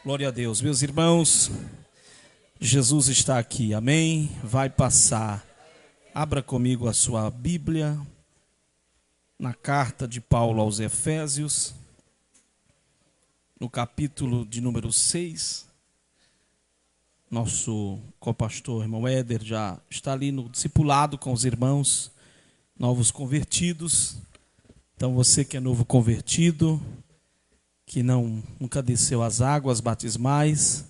Glória a Deus. Meus irmãos, Jesus está aqui, amém? Vai passar. Abra comigo a sua Bíblia na carta de Paulo aos Efésios, no capítulo de número 6. Nosso copastor, irmão Éder, já está ali no discipulado com os irmãos novos convertidos. Então você que é novo convertido, que nunca desceu as águas batismais,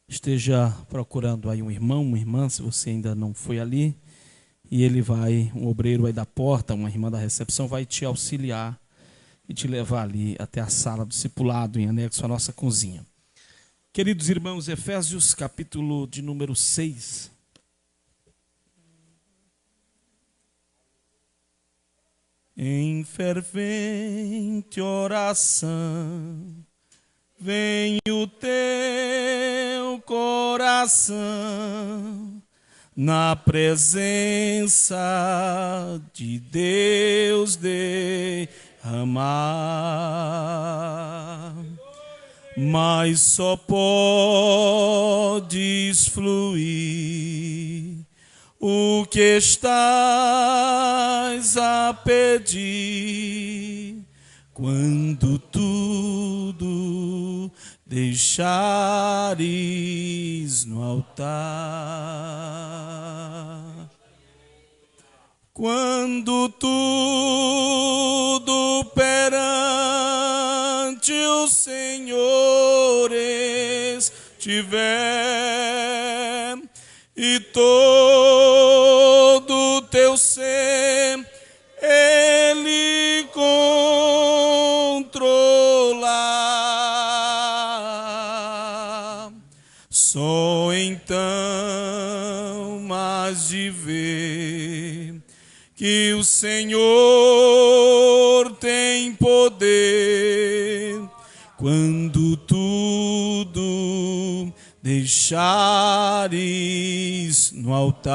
esteja procurando aí um irmão, uma irmã, se você ainda não foi ali, e ele vai, um obreiro aí da porta, uma irmã da recepção, vai te auxiliar e te levar ali até a sala do discipulado, em anexo à nossa cozinha. Queridos irmãos, Efésios, capítulo de número 6. Em fervente oração, vem o teu coração na presença de Deus derramar. Mas só podes fluir o que estás a pedir, quando tudo deixares no altar. Quando tudo perante o Senhor estiver, e todo teu ser Ele controlar, só então has de ver que o Senhor tem poder, quando tudo deixares no altar.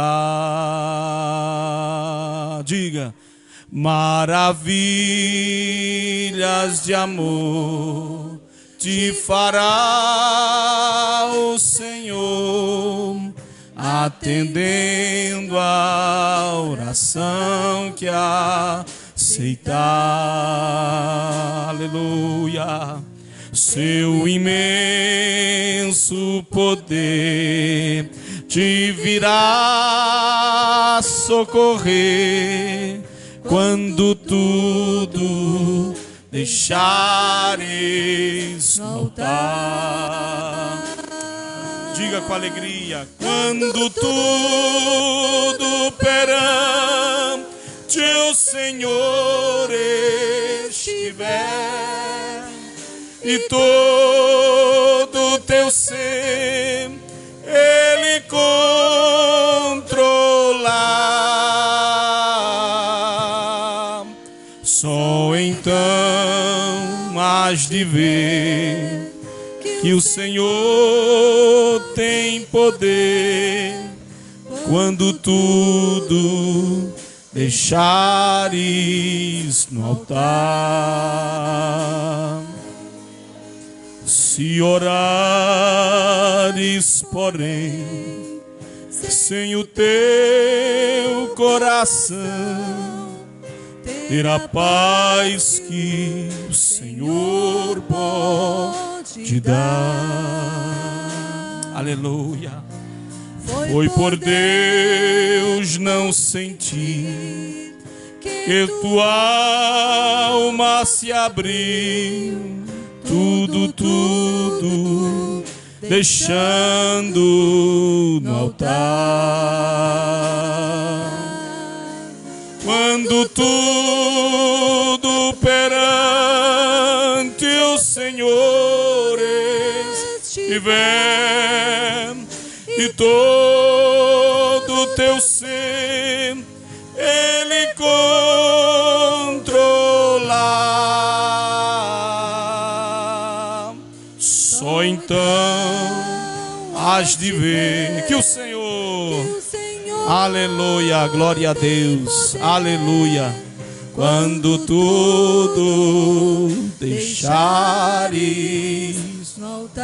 Diga: maravilhas de amor te fará o Senhor, atendendo a oração que aceitar. Aleluia. Seu imenso poder te virá socorrer, quando tudo deixares no altar. Diga com alegria: quando tudo perante o Senhor estiver, e todo teu ser Ele controlar, só então has de ver que o Senhor tem poder, quando tudo deixares no altar. Se orares, porém, sem o teu coração, terá paz que o Senhor pode dar. Aleluia. Foi por Deus não sentir que tua alma se abriu, tudo deixando no altar. Quando tudo perante o Senhor estiver, e todo teu ser Ele controlar, só então has de ver que o Senhor, aleluia, glória a Deus, aleluia, quando tudo deixares voltar.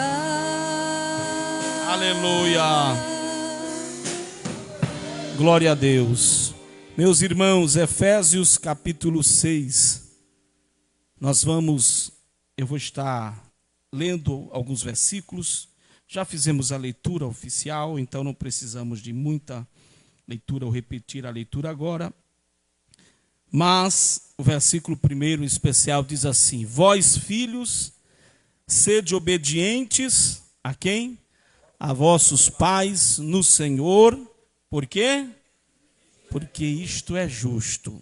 Aleluia. Glória a Deus. Meus irmãos, Efésios capítulo 6. Eu vou estar lendo alguns versículos. Já fizemos a leitura oficial, então não precisamos de muita leitura ou repetir a leitura agora. Mas o versículo 1 em especial diz assim: vós, filhos, sede obedientes a quem? A vossos pais no Senhor. Por quê? Porque isto é justo.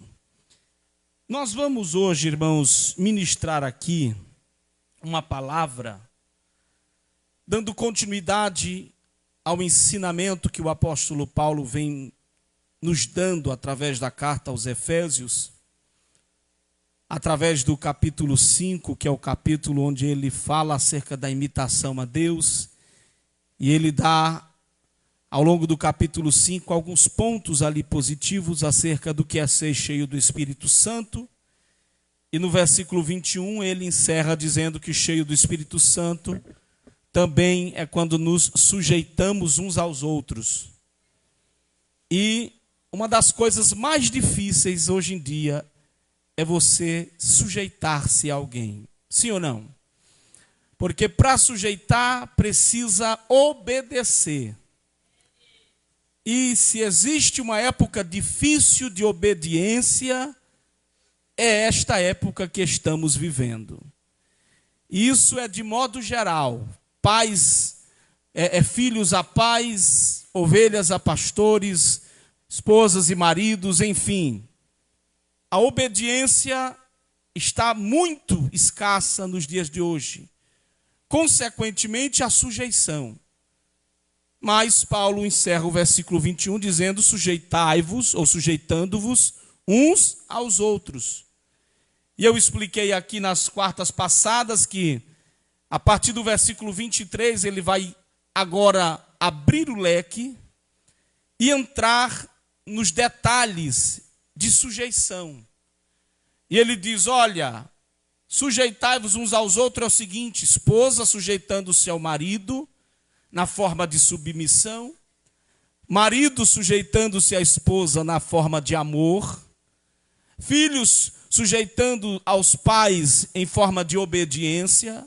Nós vamos hoje, irmãos, ministrar aqui uma palavra, dando continuidade ao ensinamento que o apóstolo Paulo vem nos dando através da carta aos Efésios, através do capítulo 5, que é o capítulo onde ele fala acerca da imitação a Deus, e ele dá, ao longo do capítulo 5, alguns pontos ali positivos acerca do que é ser cheio do Espírito Santo. E no versículo 21 ele encerra dizendo que cheio do Espírito Santo também é quando nos sujeitamos uns aos outros. E uma das coisas mais difíceis hoje em dia é você sujeitar-se a alguém. Sim ou não? Porque para sujeitar precisa obedecer. E se existe uma época difícil de obediência, é esta época que estamos vivendo. E isso é de modo geral. Pais, filhos a pais, ovelhas a pastores, esposas e maridos, enfim. A obediência está muito escassa nos dias de hoje. Consequentemente, a sujeição. Mas Paulo encerra o versículo 21 dizendo: sujeitai-vos, ou sujeitando-vos, uns aos outros. E eu expliquei aqui nas quartas passadas que, a partir do versículo 23, ele vai agora abrir o leque e entrar nos detalhes de sujeição. E ele diz: olha, sujeitai-vos uns aos outros é o seguinte: esposa sujeitando-se ao marido, na forma de submissão, marido sujeitando-se à esposa na forma de amor, filhos sujeitando aos pais em forma de obediência,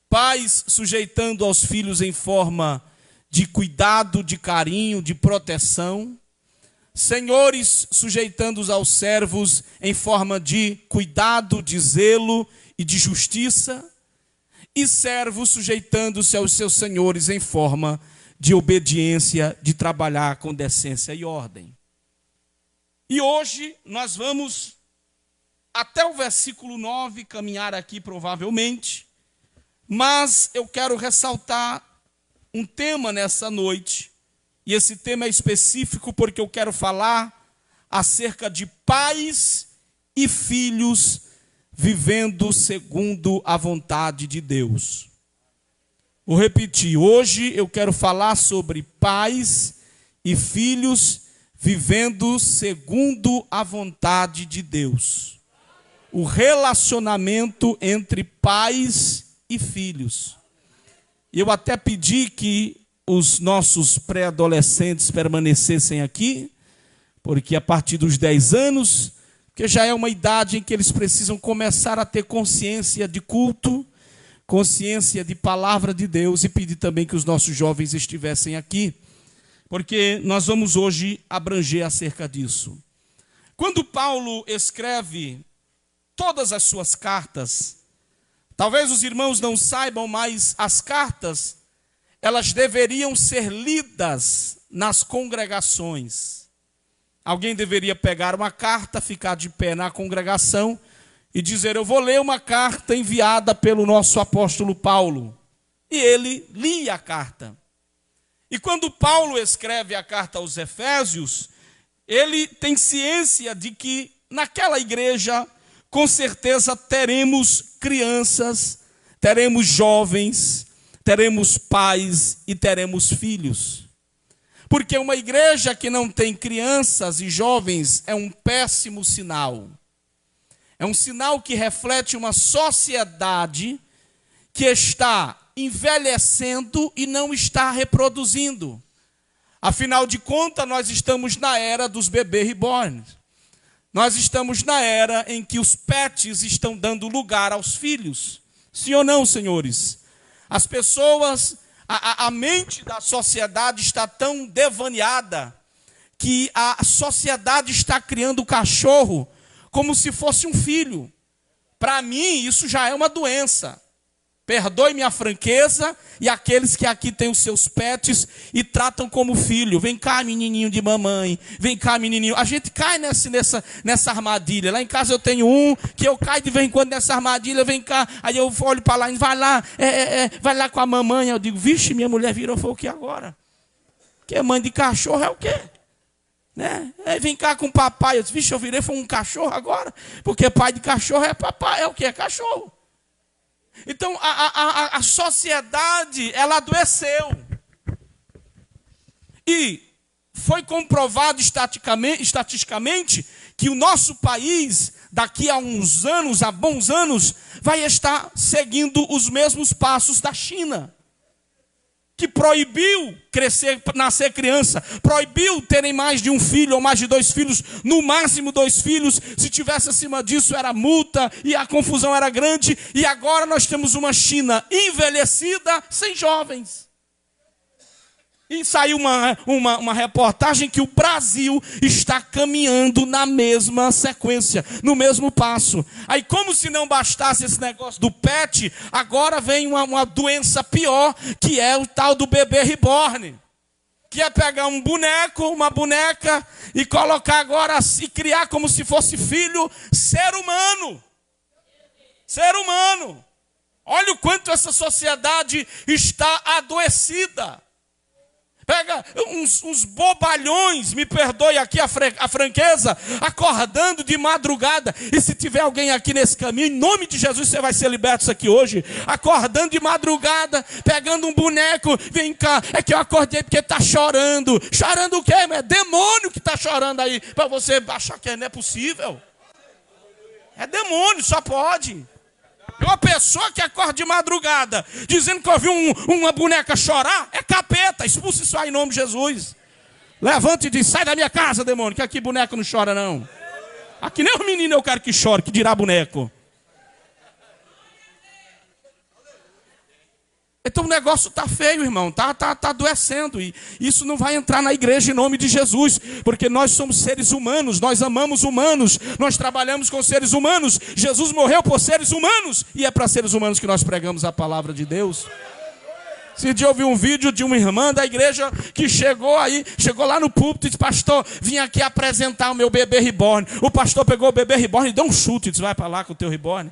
pais sujeitando aos filhos em forma de cuidado, de carinho, de proteção, senhores sujeitando-os aos servos em forma de cuidado, de zelo e de justiça, e servos sujeitando-se aos seus senhores em forma de obediência, de trabalhar com decência e ordem. E hoje nós vamos até o versículo 9, caminhar aqui provavelmente, mas eu quero ressaltar um tema nessa noite, e esse tema é específico porque eu quero falar acerca de pais e filhos vivendo segundo a vontade de Deus. Vou repetir, hoje eu quero falar sobre pais e filhos vivendo segundo a vontade de Deus. O relacionamento entre pais e filhos. Eu até pedi que os nossos pré-adolescentes permanecessem aqui, porque a partir dos 10 anos, que já é uma idade em que eles precisam começar a ter consciência de culto, consciência de palavra de Deus, e pedir também que os nossos jovens estivessem aqui, porque nós vamos hoje abranger acerca disso. Quando Paulo escreve todas as suas cartas, talvez os irmãos não saibam, mas as cartas, elas deveriam ser lidas nas congregações. Alguém deveria pegar uma carta, ficar de pé na congregação e dizer: eu vou ler uma carta enviada pelo nosso apóstolo Paulo. E ele lia a carta. E quando Paulo escreve a carta aos Efésios, ele tem ciência de que naquela igreja, com certeza teremos crianças, teremos jovens, teremos pais e teremos filhos. Porque uma igreja que não tem crianças e jovens é um péssimo sinal. É um sinal que reflete uma sociedade que está envelhecendo e não está reproduzindo. Afinal de contas, nós estamos na era dos bebês reborn. Nós estamos na era em que os pets estão dando lugar aos filhos. Sim ou não, senhores? As pessoas, a mente da sociedade está tão devaneada que a sociedade está criando o cachorro como se fosse um filho. Para mim, isso já é uma doença. Perdoe minha franqueza e aqueles que aqui têm os seus pets e tratam como filho. Vem cá, menininho de mamãe. Vem cá, menininho. A gente cai nessa armadilha. Lá em casa eu tenho um que eu caio de vez em quando nessa armadilha. Vem cá. Aí eu olho para lá e vai lá com a mamãe. Eu digo, vixe, minha mulher virou, foi o que agora? Que mãe de cachorro é o quê? Né? Vem cá com o papai. Eu disse, vixe, eu virei, foi um cachorro agora. Porque pai de cachorro é papai. É o que? É cachorro. Então, a sociedade, ela adoeceu. E foi comprovado estatisticamente que o nosso país, daqui a uns anos, a bons anos, vai estar seguindo os mesmos passos da China, que proibiu nascer criança, proibiu terem mais de um filho ou mais de 2 filhos, no máximo 2 filhos. Se tivesse acima disso era multa e a confusão era grande. E agora nós temos uma China envelhecida sem jovens. E saiu uma reportagem que o Brasil está caminhando na mesma sequência, no mesmo passo. Aí, como se não bastasse esse negócio do pet, agora vem uma doença pior, que é o tal do bebê reborn. Que é pegar um boneco, uma boneca, e colocar agora, e criar como se fosse filho, ser humano. Ser humano. Olha o quanto essa sociedade está adoecida. Pega uns bobalhões, me perdoe aqui a franqueza, acordando de madrugada. E se tiver alguém aqui nesse caminho, em nome de Jesus, você vai ser liberto isso aqui hoje. Acordando de madrugada, pegando um boneco, vem cá, é que eu acordei porque está chorando. Chorando o quê? É demônio que está chorando aí, para você achar que não é possível. É demônio, só pode. Uma pessoa que acorda de madrugada, dizendo que ouviu uma boneca chorar, é capeta. Expulsa isso aí em nome de Jesus. Levanta e diz, sai da minha casa, demônio, que aqui boneco não chora não. Aqui nem o menino eu quero que chore, que dirá boneco. Então o negócio está feio, irmão, tá adoecendo. E isso não vai entrar na igreja em nome de Jesus, porque nós somos seres humanos, nós amamos humanos, nós trabalhamos com seres humanos. Jesus morreu por seres humanos, e é para seres humanos que nós pregamos a palavra de Deus. Esse dia eu vi um vídeo de uma irmã da igreja que chegou lá no púlpito e disse, pastor, vim aqui apresentar o meu bebê reborn. O pastor pegou o bebê reborn e deu um chute e disse, vai para lá com o teu reborn.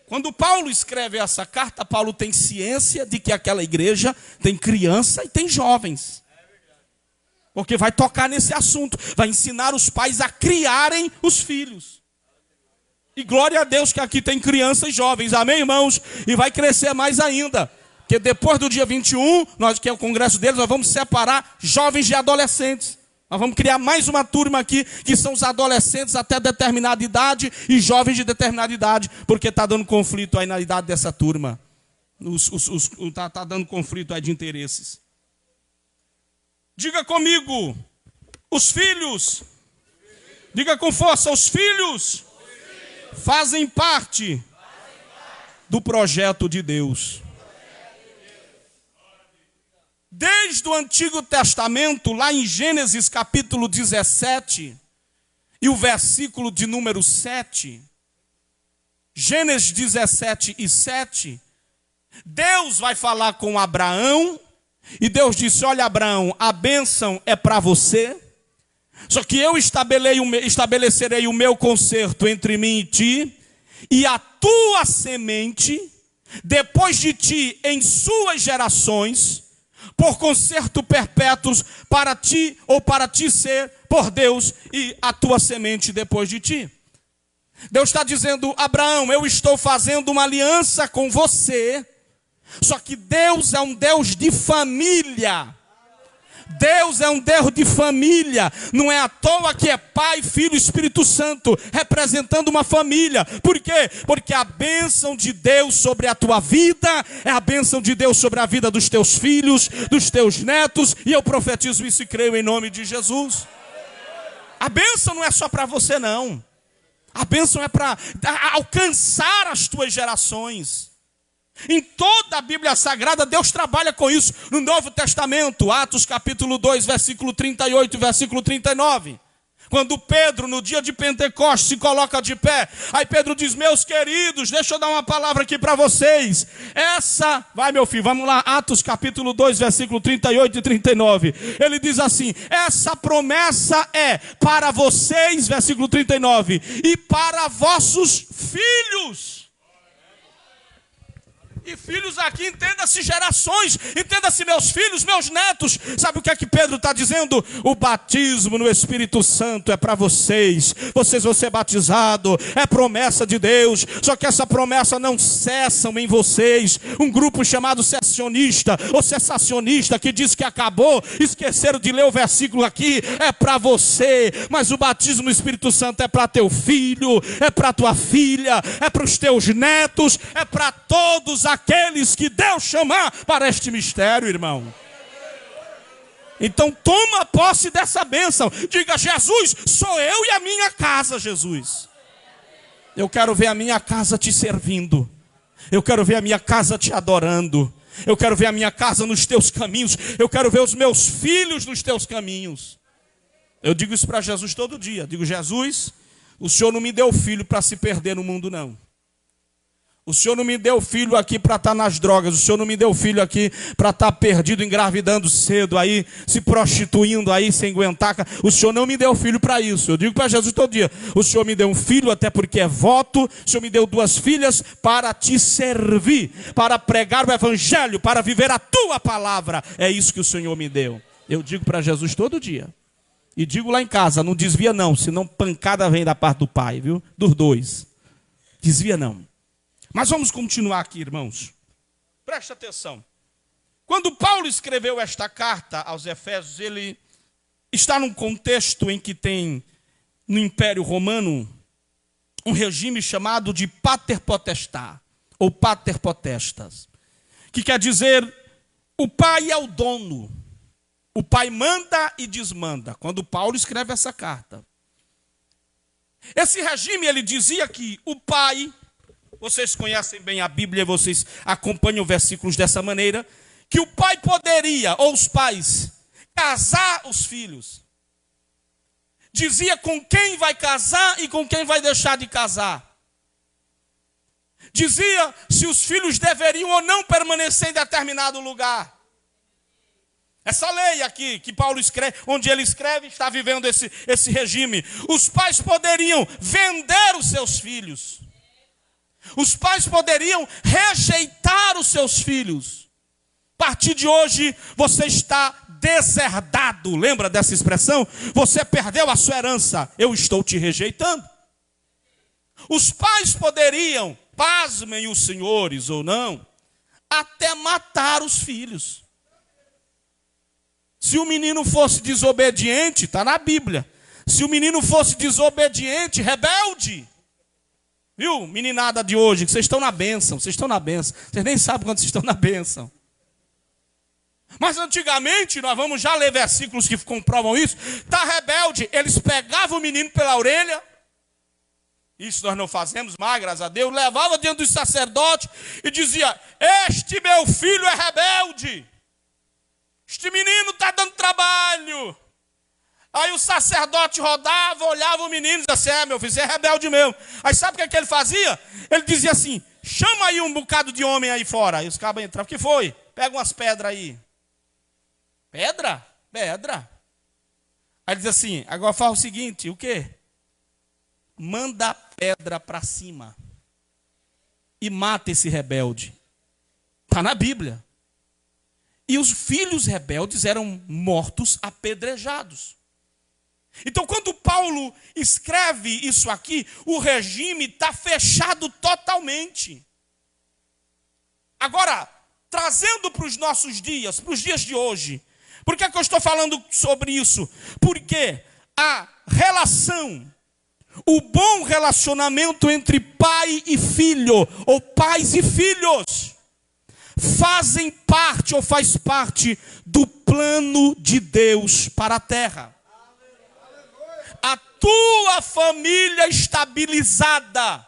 Quando Paulo escreve essa carta, Paulo tem ciência de que aquela igreja tem criança e tem jovens. Porque vai tocar nesse assunto, vai ensinar os pais a criarem os filhos. E glória a Deus que aqui tem crianças e jovens, amém, irmãos? E vai crescer mais ainda. Porque depois do dia 21, que é o congresso deles, nós vamos separar jovens de adolescentes. Nós vamos criar mais uma turma aqui, que são os adolescentes até determinada idade e jovens de determinada idade, porque está dando conflito aí na idade dessa turma. Está dando conflito aí de interesses. Diga comigo, os filhos, diga com força, os filhos fazem parte do projeto de Deus. Desde o Antigo Testamento, lá em Gênesis capítulo 17, e o versículo de número 7, Gênesis 17 e 7, Deus vai falar com Abraão, e Deus disse, olha Abraão, a bênção é para você, só que eu estabelecerei o meu concerto entre mim e ti, e a tua semente, depois de ti, em suas gerações, por concerto perpétuo para ti, ou para ti ser por Deus e a tua semente depois de ti. Deus está dizendo, Abraão, eu estou fazendo uma aliança com você, só que Deus é um Deus de família. Deus é um Deus de família. Não é à toa que é Pai, Filho e Espírito Santo, representando uma família. Por quê? Porque a bênção de Deus sobre a tua vida é a bênção de Deus sobre a vida dos teus filhos, dos teus netos. E eu profetizo isso e creio em nome de Jesus. A bênção não é só para você, não. A bênção é para alcançar as tuas gerações. Em toda a Bíblia Sagrada, Deus trabalha com isso. No Novo Testamento, Atos capítulo 2, versículo 38 e versículo 39. Quando Pedro, no dia de Pentecostes, se coloca de pé, aí Pedro diz: meus queridos, deixa eu dar uma palavra aqui para vocês. Vai meu filho, vamos lá, Atos capítulo 2, versículo 38 e 39. Ele diz assim: essa promessa é para vocês, versículo 39, e para vossos filhos. E filhos aqui, entenda-se gerações, entenda-se meus filhos, meus netos. Sabe o que é que Pedro está dizendo? O batismo no Espírito Santo é para vocês. Vocês vão ser batizados, é promessa de Deus. Só que essa promessa não cessa em vocês. Um grupo chamado cessacionista ou cessacionista que diz que acabou, esqueceram de ler o versículo aqui. É para você, mas o batismo no Espírito Santo é para teu filho, é para tua filha, é para os teus netos, é para todos aqueles que Deus chamar para este mistério, irmão. Então toma posse dessa bênção. Diga: Jesus, sou eu e a minha casa, Jesus. Eu quero ver a minha casa te servindo. Eu quero ver a minha casa te adorando. Eu quero ver a minha casa nos teus caminhos. Eu quero ver os meus filhos nos teus caminhos. Eu digo isso para Jesus todo dia. Digo: Jesus, o Senhor não me deu filho para se perder no mundo, não. O Senhor não me deu filho aqui para estar nas drogas. O Senhor não me deu filho aqui para estar perdido, engravidando cedo aí, se prostituindo aí, sem aguentar. O Senhor não me deu filho para isso. Eu digo para Jesus todo dia: o Senhor me deu um filho, até porque é voto. O Senhor me deu 2 filhas para te servir, para pregar o evangelho, para viver a tua palavra. É isso que o Senhor me deu. Eu digo para Jesus todo dia. E digo lá em casa: não desvia não, senão pancada vem da parte do pai, viu? Dos 2. Desvia não. Mas vamos continuar aqui, irmãos. Preste atenção. Quando Paulo escreveu esta carta aos Efésios, ele está num contexto em que tem, no Império Romano, um regime chamado de pater potestá, ou pater potestas, que quer dizer, o pai é o dono. O pai manda e desmanda. Quando Paulo escreve essa carta, esse regime, ele dizia que o pai... Vocês conhecem bem a Bíblia, vocês acompanham versículos dessa maneira, que o pai poderia, ou os pais, casar os filhos. Dizia com quem vai casar e com quem vai deixar de casar. Dizia se os filhos deveriam ou não permanecer em determinado lugar. Essa lei aqui que Paulo escreve, onde ele escreve, está vivendo esse regime. Os pais poderiam vender os seus filhos. Os pais poderiam rejeitar os seus filhos. A partir de hoje, você está deserdado. Lembra dessa expressão? Você perdeu a sua herança. Eu estou te rejeitando. Os pais poderiam, pasmem os senhores ou não, até matar os filhos. Se o menino fosse desobediente, está na Bíblia. Se o menino fosse desobediente, rebelde... Viu, meninada de hoje, que vocês estão na bênção, vocês estão na bênção. Vocês nem sabem quando vocês estão na bênção. Mas antigamente, nós vamos já ler versículos que comprovam isso. Está rebelde, eles pegavam o menino pela orelha. Isso nós não fazemos mais, graças a Deus. Levava diante do sacerdote e dizia: este meu filho é rebelde. Este menino está dando trabalho. Aí o sacerdote rodava, olhava o menino e dizia assim: meu filho, você é rebelde mesmo. Aí sabe o que ele fazia? Ele dizia assim: chama aí um bocado de homem aí fora. Aí os cabas entravam: o que foi? Pega umas pedras aí. Pedra? Pedra. Aí ele diz assim: agora fala o seguinte: o quê? Manda a pedra para cima e mata esse rebelde. Está na Bíblia. E os filhos rebeldes eram mortos apedrejados. Então, quando Paulo escreve isso aqui, o regime está fechado totalmente. Agora, trazendo para os nossos dias, para os dias de hoje, Por que eu estou falando sobre isso? Porque a relação, o bom relacionamento entre pai e filho, ou pais e filhos, fazem parte ou faz parte do plano de Deus para a terra. A tua família estabilizada,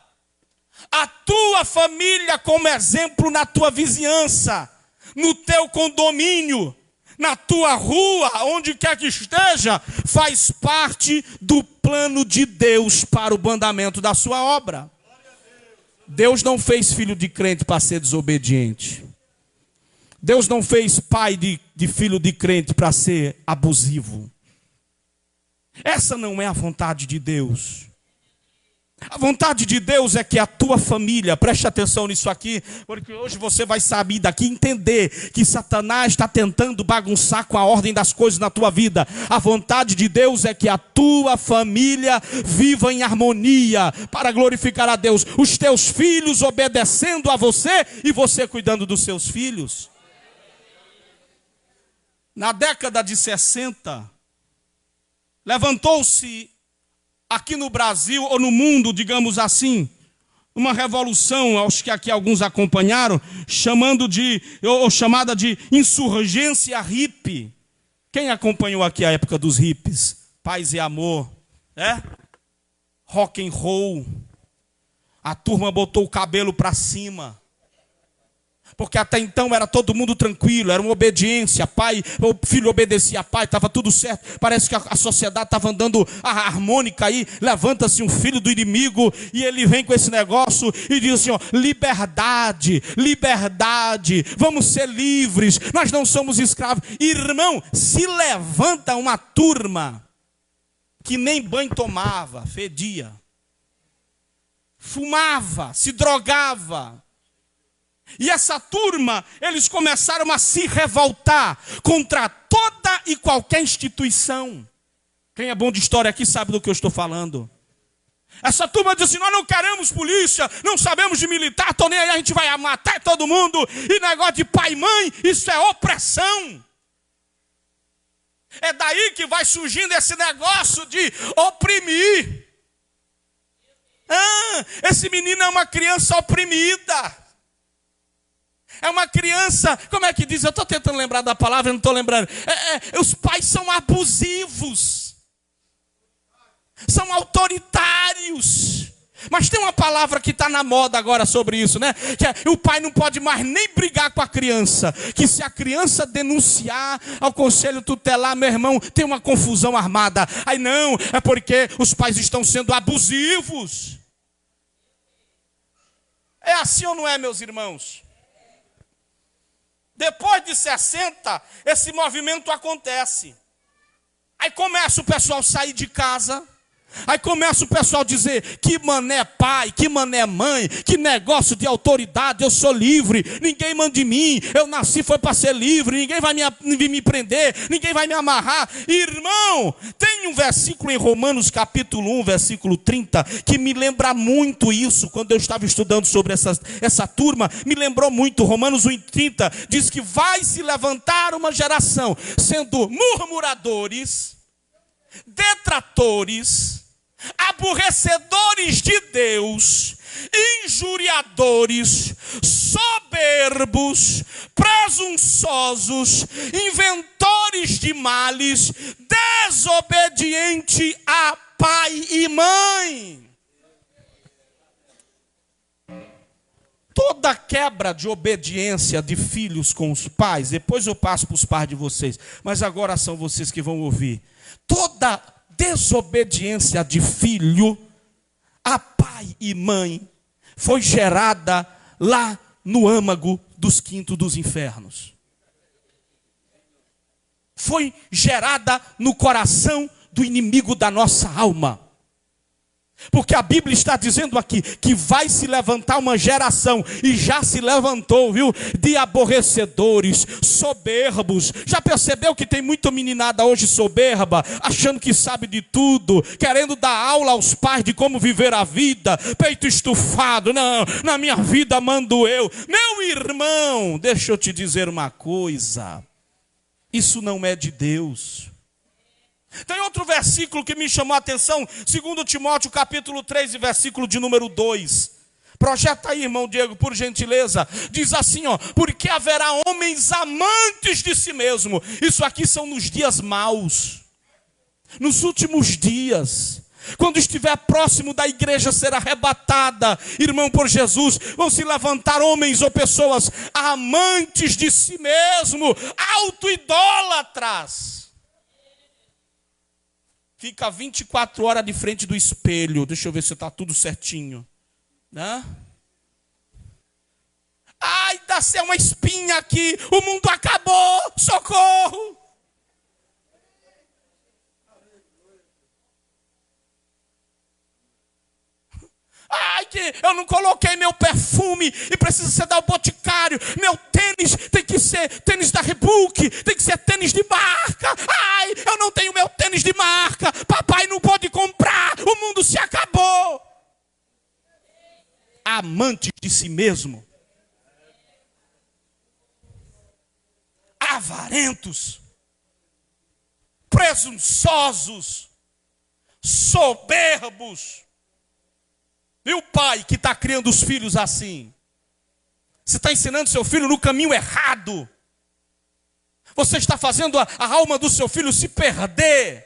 a tua família como exemplo na tua vizinhança, no teu condomínio, na tua rua, onde quer que esteja, faz parte do plano de Deus para o andamento da sua obra. Deus não fez filho de crente para ser desobediente. Deus não fez pai de filho de crente para ser abusivo. Essa não é a vontade de Deus. A vontade de Deus é que a tua família, preste atenção nisso aqui, porque hoje você vai saber daqui, entender que Satanás está tentando bagunçar com a ordem das coisas na tua vida. A vontade de Deus é que a tua família viva em harmonia para glorificar a Deus. Os teus filhos obedecendo a você e você cuidando dos seus filhos. Na década de 60, levantou-se aqui no Brasil, ou no mundo, digamos assim, uma revolução, acho que aqui alguns acompanharam, chamada de insurgência hippie. Quem acompanhou aqui a época dos hippies? Paz e amor, rock and roll. A turma botou o cabelo para cima. Porque até então era todo mundo tranquilo, era uma obediência, pai, o filho obedecia a pai, estava tudo certo. Parece que a sociedade estava andando harmônica aí. Levanta-se um filho do inimigo e ele vem com esse negócio e diz assim, ó, liberdade, liberdade, vamos ser livres, nós não somos escravos. Irmão, se levanta uma turma que nem banho tomava, fedia, fumava, se drogava. E essa turma, eles começaram a se revoltar contra toda e qualquer instituição. Quem é bom de história aqui sabe do que eu estou falando. Essa turma disse assim, nós não queremos polícia, não sabemos de militar, tô nem aí, a gente vai matar todo mundo. E negócio de pai e mãe, isso é opressão. É daí que vai surgindo esse negócio de oprimir. Esse menino é uma criança oprimida. É uma criança, como é que diz? Eu estou tentando lembrar da palavra, não estou lembrando. Os pais são abusivos. São autoritários. Mas tem uma palavra que está na moda agora sobre isso, né? Que o pai não pode mais nem brigar com a criança. Que se a criança denunciar ao conselho tutelar, meu irmão, tem uma confusão armada. Aí não, é porque os pais estão sendo abusivos. É assim ou não é, meus irmãos? Depois de 60, esse movimento acontece. Aí começa o pessoal a sair de casa. Aí começa o pessoal a dizer, que mané pai, que mané mãe, que negócio de autoridade, eu sou livre, ninguém manda em mim, eu nasci foi para ser livre, ninguém vai me prender, ninguém vai me amarrar. Irmão, tem um versículo em Romanos capítulo 1, versículo 30, que me lembra muito isso, quando eu estava estudando sobre essa turma, me lembrou muito. Romanos 1:30 diz que vai se levantar uma geração, sendo murmuradores, detratores, aborrecedores de Deus, injuriadores, soberbos, presunçosos, inventores de males, desobediente a pai e mãe. Toda quebra de obediência de filhos com os pais, depois eu passo para os pais de vocês, mas agora são vocês que vão ouvir. Toda desobediência de filho a pai e mãe foi gerada lá no âmago dos quintos dos infernos. Foi gerada no coração do inimigo da nossa alma. Porque a Bíblia está dizendo aqui que vai se levantar uma geração, e já se levantou, viu? De aborrecedores, soberbos. Já percebeu que tem muita meninada hoje soberba, achando que sabe de tudo, querendo dar aula aos pais de como viver a vida, peito estufado. Não, na minha vida mando eu. Meu irmão, deixa eu te dizer uma coisa. Isso não é de Deus. Tem outro versículo que me chamou a atenção, 2 Timóteo capítulo 3, versículo de número 2. Projeta aí, irmão Diego, por gentileza. Diz assim, ó: porque haverá homens amantes de si mesmo. Isso aqui são nos dias maus, nos últimos dias. Quando estiver próximo da igreja ser arrebatada, irmão, por Jesus, vão se levantar homens ou pessoas amantes de si mesmo, auto-idólatras. Fica 24 horas de frente do espelho. Deixa eu ver se está tudo certinho. Né? Ai, nasceu uma espinha aqui. O mundo acabou. Socorro. Ai, que eu não coloquei meu perfume e precisa ser da Boticário. Meu tênis tem que ser tênis da Reebok, tem que ser tênis de marca. Ai, eu não tenho meu tênis de marca. Papai não pode comprar. O mundo se acabou. Amantes de si mesmo. Avarentos. Presunçosos. Soberbos. E o pai que está criando os filhos assim? Você está ensinando seu filho no caminho errado. Você está fazendo a alma do seu filho se perder.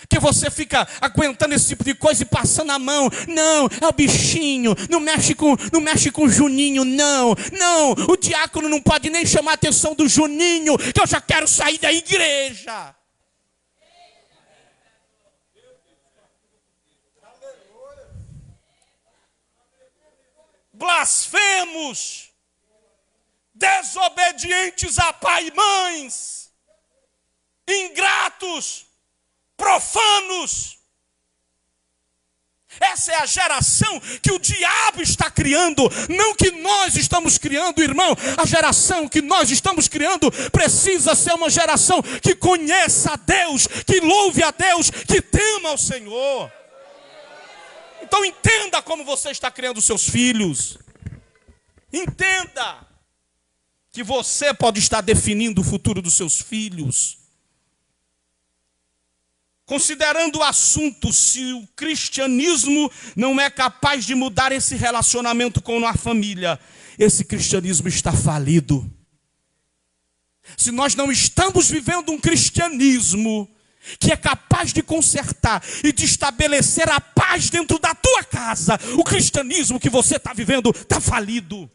Que você fica aguentando esse tipo de coisa e passando a mão. Não, é o bichinho. Não mexe com o Juninho, não. Não, o diácono não pode nem chamar a atenção do Juninho, que eu já quero sair da igreja. Blasfemos, desobedientes a pai e mães, ingratos, profanos. Essa é a geração que o diabo está criando, não que nós estamos criando, irmão. A geração que nós estamos criando precisa ser uma geração que conheça a Deus, que louve a Deus, que tema ao Senhor. Então entenda como você está criando seus filhos. Entenda que você pode estar definindo o futuro dos seus filhos. Considerando o assunto, se o cristianismo não é capaz de mudar esse relacionamento com a família, esse cristianismo está falido. Se nós não estamos vivendo um cristianismo que é capaz de consertar e de estabelecer a paz dentro da tua casa, o cristianismo que você está vivendo está falido.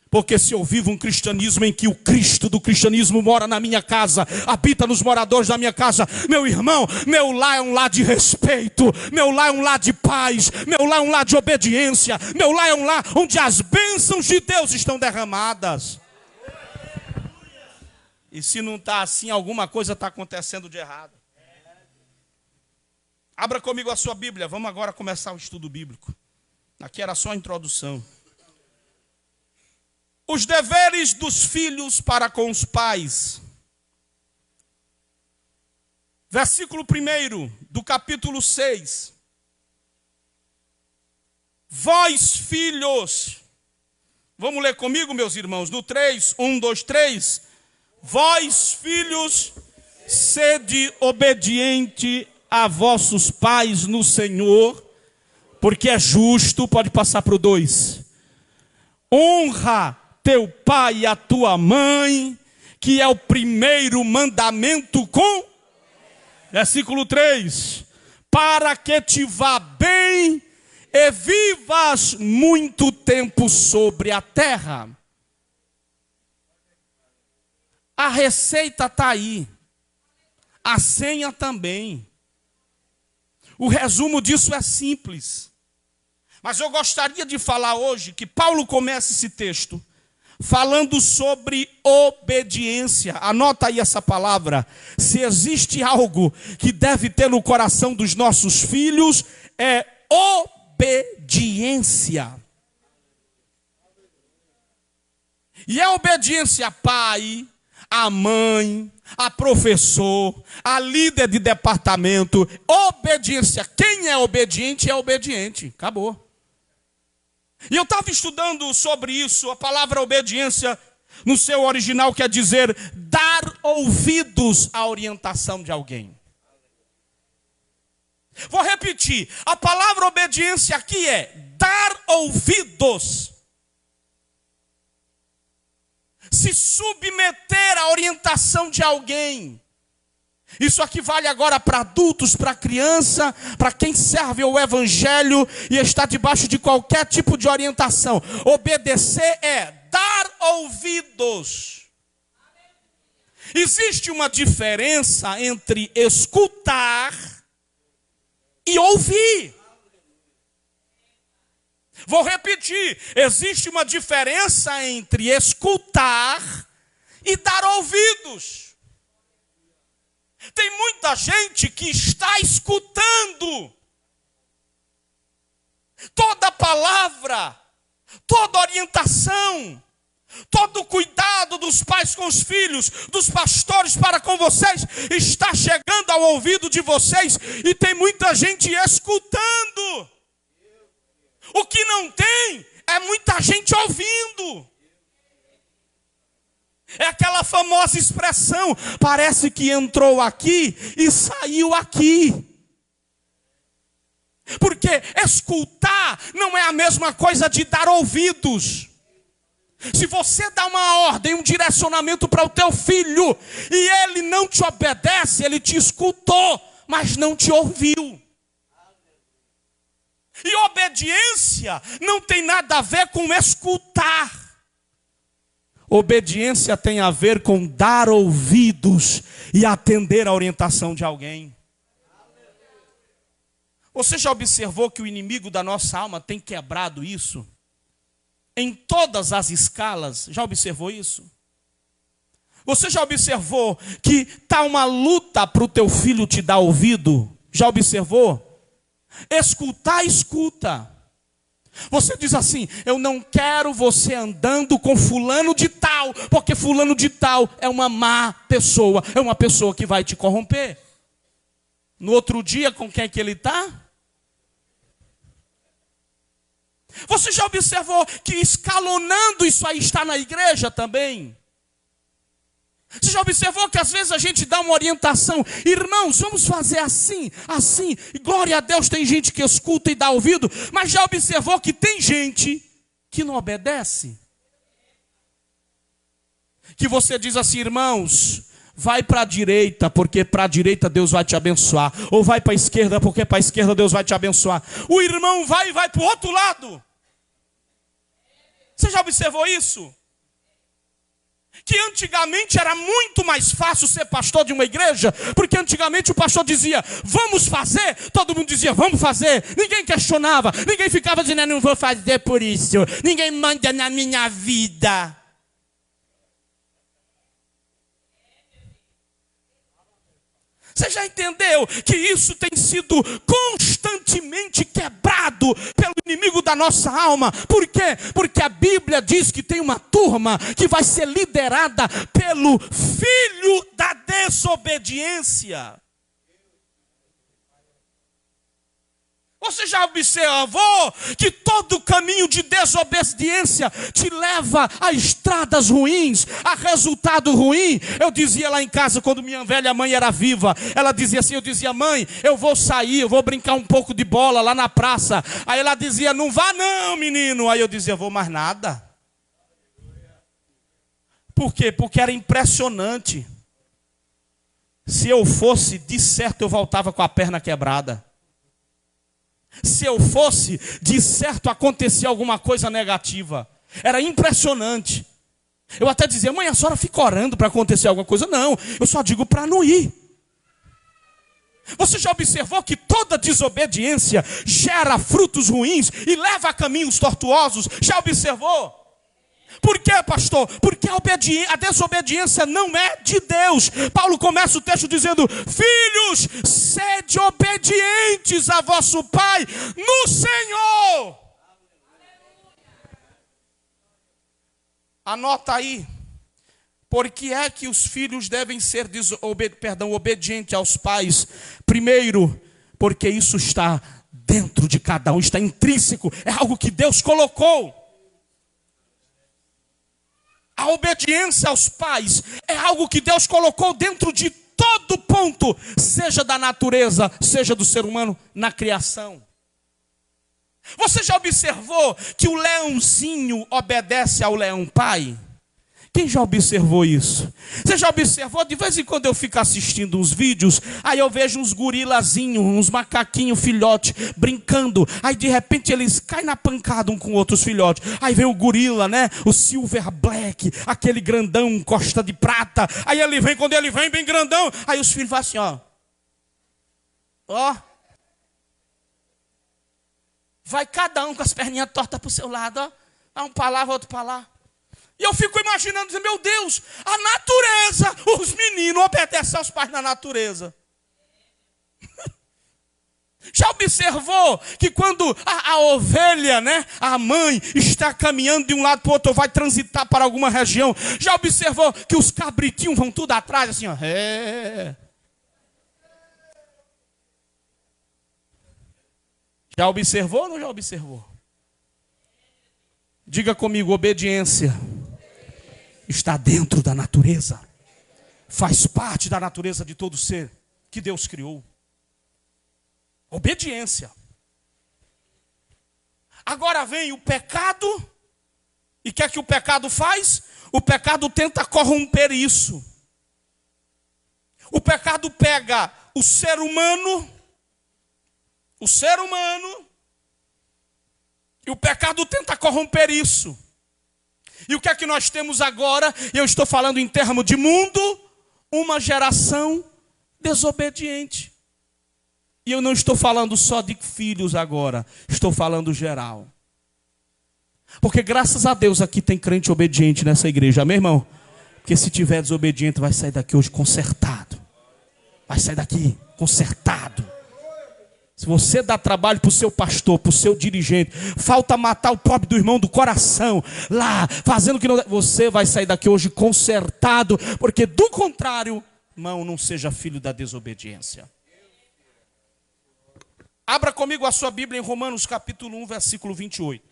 Porque se eu vivo um cristianismo em que o Cristo do cristianismo mora na minha casa, habita nos moradores da minha casa, meu irmão, meu lar é um lar de respeito, meu lar é um lar de paz, meu lar é um lar de obediência, meu lar é um lar onde as bênçãos de Deus estão derramadas. E se não está assim, alguma coisa está acontecendo de errado. Abra comigo a sua Bíblia, vamos agora começar o estudo bíblico. Aqui era só a introdução. Os deveres dos filhos para com os pais. Versículo 1 do capítulo 6. Vós, filhos. Vamos ler comigo, meus irmãos, no 3, 1, 2, 3. Vós, filhos, sede obediente a vossos pais no Senhor, porque é justo. Pode passar para o 2. Honra teu pai e a tua mãe, que é o primeiro mandamento com... Versículo 3. Para que te vá bem e vivas muito tempo sobre a terra. A receita está aí. A senha também. O resumo disso é simples. Mas eu gostaria de falar hoje que Paulo começa esse texto falando sobre obediência. Anota aí essa palavra. Se existe algo que deve ter no coração dos nossos filhos, é obediência. E é obediência a pai, a mãe, a professor, a líder de departamento. Obediência. Quem é obediente é obediente. Acabou. E eu estava estudando sobre isso, a palavra obediência, No seu original quer dizer dar ouvidos à orientação de alguém. Vou repetir, a palavra obediência aqui é dar ouvidos. Se submeter à orientação de alguém. Isso aqui vale agora para adultos, para criança, para quem serve o evangelho e está debaixo de qualquer tipo de orientação. Obedecer é dar ouvidos. Existe uma diferença entre escutar e ouvir. Vou repetir, existe uma diferença entre escutar e dar ouvidos. Tem muita gente que está escutando toda palavra, toda orientação, todo cuidado dos pais com os filhos, dos pastores para com vocês, está chegando ao ouvido de vocês, e tem muita gente escutando. O que não tem é muita gente ouvindo. É aquela famosa expressão, parece que entrou aqui e saiu aqui. Porque escutar não é a mesma coisa de dar ouvidos. Se você dá uma ordem, um direcionamento para o teu filho, e ele não te obedece, ele te escutou, mas não te ouviu. E obediência não tem nada a ver com escutar. Obediência tem a ver com dar ouvidos e atender a orientação de alguém. Você já observou que o inimigo da nossa alma tem quebrado isso? Em todas as escalas, já observou isso? Você já observou que está uma luta para o teu filho te dar ouvido? Já observou? Escutar, escuta. Você diz assim, eu não quero você andando com fulano de tal, porque fulano de tal é uma má pessoa, é uma pessoa que vai te corromper. No outro dia, com quem é que ele está? Você já observou que escalonando isso aí está na igreja também? Você já observou que às vezes a gente dá uma orientação, irmãos, vamos fazer assim, assim, e glória a Deus, tem gente que escuta e dá ouvido, mas já observou que tem gente que não obedece? Que você diz assim, irmãos, vai para a direita, porque para a direita Deus vai te abençoar, ou vai para a esquerda, porque para a esquerda Deus vai te abençoar. O irmão vai para o outro lado. Você já observou isso? Que antigamente era muito mais fácil ser pastor de uma igreja, porque antigamente o pastor dizia, vamos fazer, todo mundo dizia, vamos fazer, ninguém questionava, ninguém ficava dizendo, eu não vou fazer por isso, ninguém manda na minha vida. Você já entendeu que isso tem sido constantemente quebrado pelo inimigo da nossa alma? Por quê? Porque a Bíblia diz que tem uma turma que vai ser liderada pelo filho da desobediência. Você já observou que todo caminho de desobediência te leva a estradas ruins, a resultado ruim? Eu dizia lá em casa, quando minha velha mãe era viva, ela dizia assim, eu dizia, mãe, eu vou sair, eu vou brincar um pouco de bola lá na praça. Aí ela dizia, não vá não, menino. Aí eu dizia, vou mais nada. Por quê? Porque era impressionante. Se eu fosse, de certo eu voltava com a perna quebrada. Se eu fosse, de certo acontecia alguma coisa negativa. Era impressionante. Eu até dizia, mãe, a senhora fica orando para acontecer alguma coisa? Não, eu só digo para não ir. Você já observou que toda desobediência gera frutos ruins e leva a caminhos tortuosos? Já observou? Por quê, pastor? Porque a desobediência não é de Deus. Paulo começa o texto dizendo, filhos, sede obedientes a vosso Pai no Senhor. Anota aí. Por que é que os filhos devem ser obedientes aos pais? Primeiro, porque isso está dentro de cada um, está intrínseco, é algo que Deus colocou. A obediência aos pais é algo que Deus colocou dentro de todo ponto, seja da natureza, seja do ser humano, na criação. Você já observou que o leãozinho obedece ao leão pai? Quem já observou isso? Você já observou? De vez em quando eu fico assistindo uns vídeos, aí eu vejo uns gorilazinhos, uns macaquinhos filhotes brincando. Aí de repente eles caem na pancada um com outros filhotes. Aí vem o gorila, né? O Silver Black, aquele grandão, costa de prata. Aí ele vem, quando ele vem bem grandão, aí os filhos fazem assim, ó. Vai cada um com as perninhas tortas para o seu lado, ó. Um para lá, outro para lá. E eu fico imaginando, dizendo, meu Deus, a natureza, os meninos obedecem aos pais na natureza. Já observou que quando a ovelha, né, a mãe, está caminhando de um lado para o outro, vai transitar para alguma região, já observou que os cabritinhos vão tudo atrás, assim, ó. Já observou ou não já observou? Diga comigo, obediência está dentro da natureza. Faz parte da natureza de todo ser que Deus criou. Obediência. Agora vem o pecado. E o que é que o pecado faz? O pecado tenta corromper isso. O pecado pega o ser humano, e o pecado tenta corromper isso. E o que é que nós temos agora? Eu estou falando em termos de mundo, uma geração desobediente. E eu não estou falando só de filhos agora, estou falando geral. Porque graças a Deus aqui tem crente obediente nessa igreja, amém, irmão? Porque se tiver desobediente vai sair daqui hoje consertado. Vai sair daqui consertado. Se você dá trabalho para o seu pastor, para o seu dirigente, falta matar o pobre do irmão do coração, lá, fazendo o que não... Você vai sair daqui hoje consertado, porque do contrário, irmão, não seja filho da desobediência. Abra comigo a sua Bíblia em Romanos capítulo 1, versículo 28.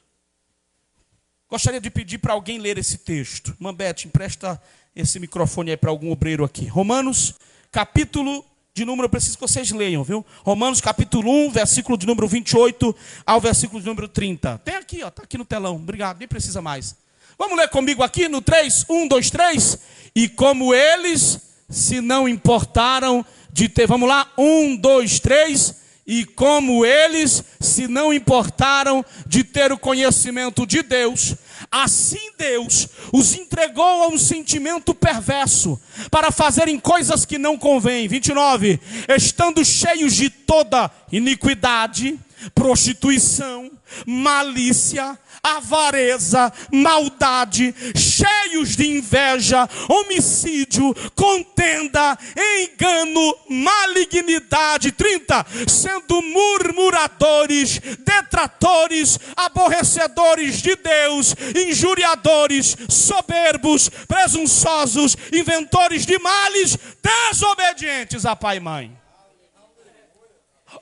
Gostaria de pedir para alguém ler esse texto. Mambete, empresta esse microfone aí para algum obreiro aqui. Romanos capítulo de número, eu preciso que vocês leiam, viu? Romanos capítulo 1, versículo de número 28 ao versículo de número 30. Tem aqui, ó, tá aqui no telão. Obrigado, nem precisa mais. Vamos ler comigo aqui no 3, 1, 2, 3. E como eles se não importaram de ter, vamos lá, 1, 2, 3. E como eles se não importaram de ter o conhecimento de Deus, assim Deus os entregou a um sentimento perverso para fazerem coisas que não convêm. 29. Estando cheios de toda iniquidade, prostituição, malícia, avareza, maldade, cheios de inveja, homicídio, contenda, engano, malignidade. 30. Sendo murmuradores, detratores, aborrecedores de Deus, injuriadores, soberbos, presunçosos, inventores de males, desobedientes a pai e mãe.